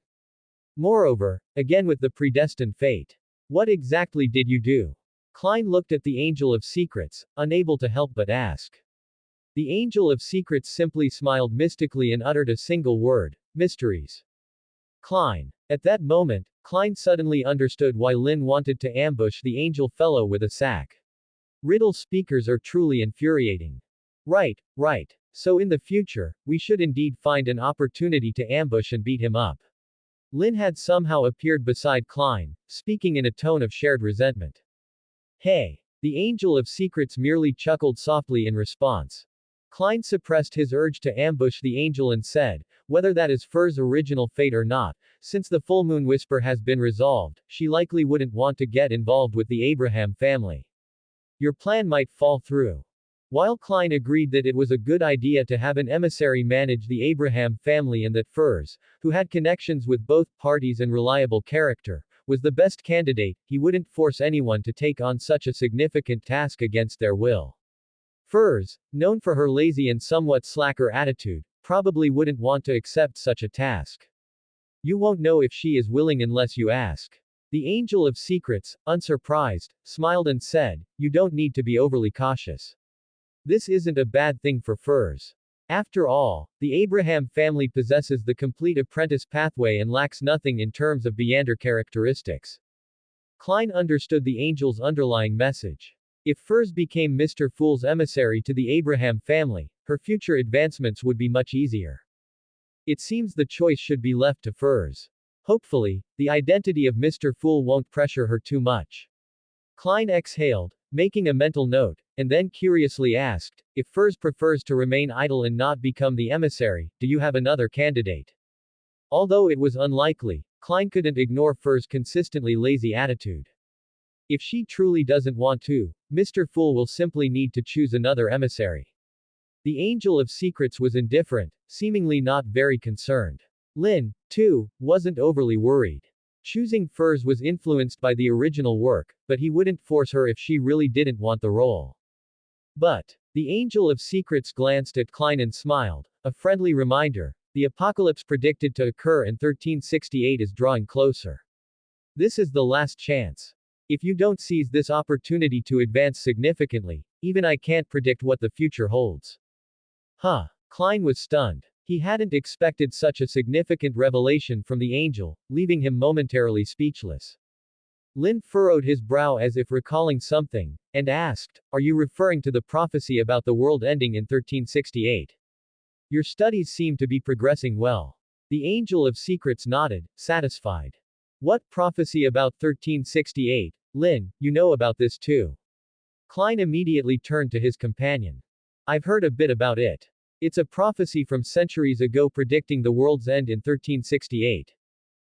Moreover, again with the predestined fate. What exactly did you do? Klein looked at the Angel of Secrets, unable to help but ask. The Angel of Secrets simply smiled mystically and uttered a single word, mysteries. Klein. At that moment, Klein suddenly understood why Lynn wanted to ambush the angel fellow with a sack. Riddle speakers are truly infuriating. Right. So in the future, we should indeed find an opportunity to ambush and beat him up. Lynn had somehow appeared beside Klein, speaking in a tone of shared resentment. Hey! The Angel of Secrets merely chuckled softly in response. Klein suppressed his urge to ambush the angel and said, whether that is Fur's original fate or not, since the full moon whisper has been resolved, she likely wouldn't want to get involved with the Abraham family. Your plan might fall through. While Klein agreed that it was a good idea to have an emissary manage the Abraham family and that Furs, who had connections with both parties and reliable character, was the best candidate, he wouldn't force anyone to take on such a significant task against their will. Furs, known for her lazy and somewhat slacker attitude, probably wouldn't want to accept such a task. You won't know if she is willing unless you ask. The Angel of Secrets, unsurprised, smiled and said, you don't need to be overly cautious. This isn't a bad thing for Furs. After all, the Abraham family possesses the complete apprentice pathway and lacks nothing in terms of Beander characteristics. Klein understood the angel's underlying message. If Furs became Mr. Fool's emissary to the Abraham family, her future advancements would be much easier. It seems the choice should be left to Furs. Hopefully, the identity of Mr. Fool won't pressure her too much. Klein exhaled, making a mental note, and then curiously asked, if Furs prefers to remain idle and not become the emissary, do you have another candidate? Although it was unlikely, Klein couldn't ignore Furs' consistently lazy attitude. If she truly doesn't want to, Mr. Fool will simply need to choose another emissary. The Angel of Secrets was indifferent, seemingly not very concerned. Lynn, too, wasn't overly worried. Choosing Furs was influenced by the original work, but he wouldn't force her if she really didn't want the role. But, the Angel of Secrets glanced at Klein and smiled, a friendly reminder. The apocalypse predicted to occur in 1368 is drawing closer. This is the last chance. If you don't seize this opportunity to advance significantly, even I can't predict what the future holds. Huh. Klein was stunned. He hadn't expected such a significant revelation from the angel, leaving him momentarily speechless. Lynn furrowed his brow as if recalling something, and asked, are you referring to the prophecy about the world ending in 1368? Your studies seem to be progressing well. The Angel of Secrets nodded, satisfied. What prophecy about 1368? Lynn, you know about this too. Klein immediately turned to his companion. I've heard a bit about it. It's a prophecy from centuries ago predicting the world's end in 1368.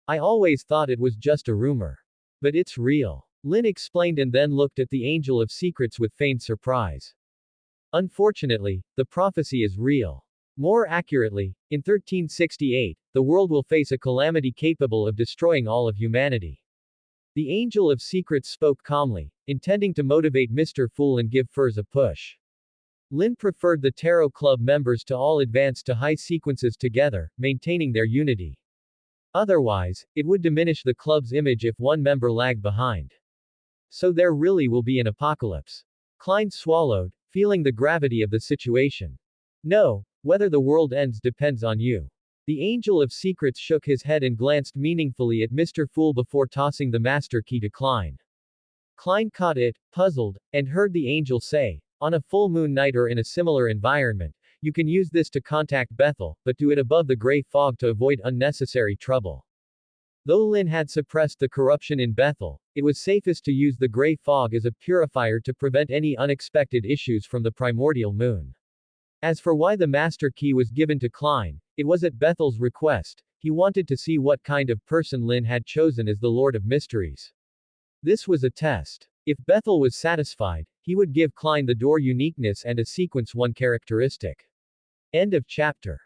I always thought it was just a rumor. But it's real. Lynn explained and then looked at the Angel of Secrets with feigned surprise. Unfortunately, the prophecy is real. More accurately, in 1368, the world will face a calamity capable of destroying all of humanity. The Angel of Secrets spoke calmly, intending to motivate Mr. Fool and give Furs a push. Lynn preferred the Tarot Club members to all advance to high sequences together, maintaining their unity. Otherwise, it would diminish the club's image if one member lagged behind. So there really will be an apocalypse. Klein swallowed, feeling the gravity of the situation. No, whether the world ends depends on you. The Angel of Secrets shook his head and glanced meaningfully at Mr. Fool before tossing the master key to Klein. Klein caught it, puzzled, and heard the angel say, on a full moon night or in a similar environment, you can use this to contact Bethel, but do it above the gray fog to avoid unnecessary trouble. Though Lynn had suppressed the corruption in Bethel, it was safest to use the gray fog as a purifier to prevent any unexpected issues from the primordial moon. As for why the master key was given to Klein, it was at Bethel's request. He wanted to see what kind of person Lynn had chosen as the Lord of Mysteries. This was a test. If Bethel was satisfied, he would give Klein the door uniqueness and a sequence 1 characteristic. End of chapter.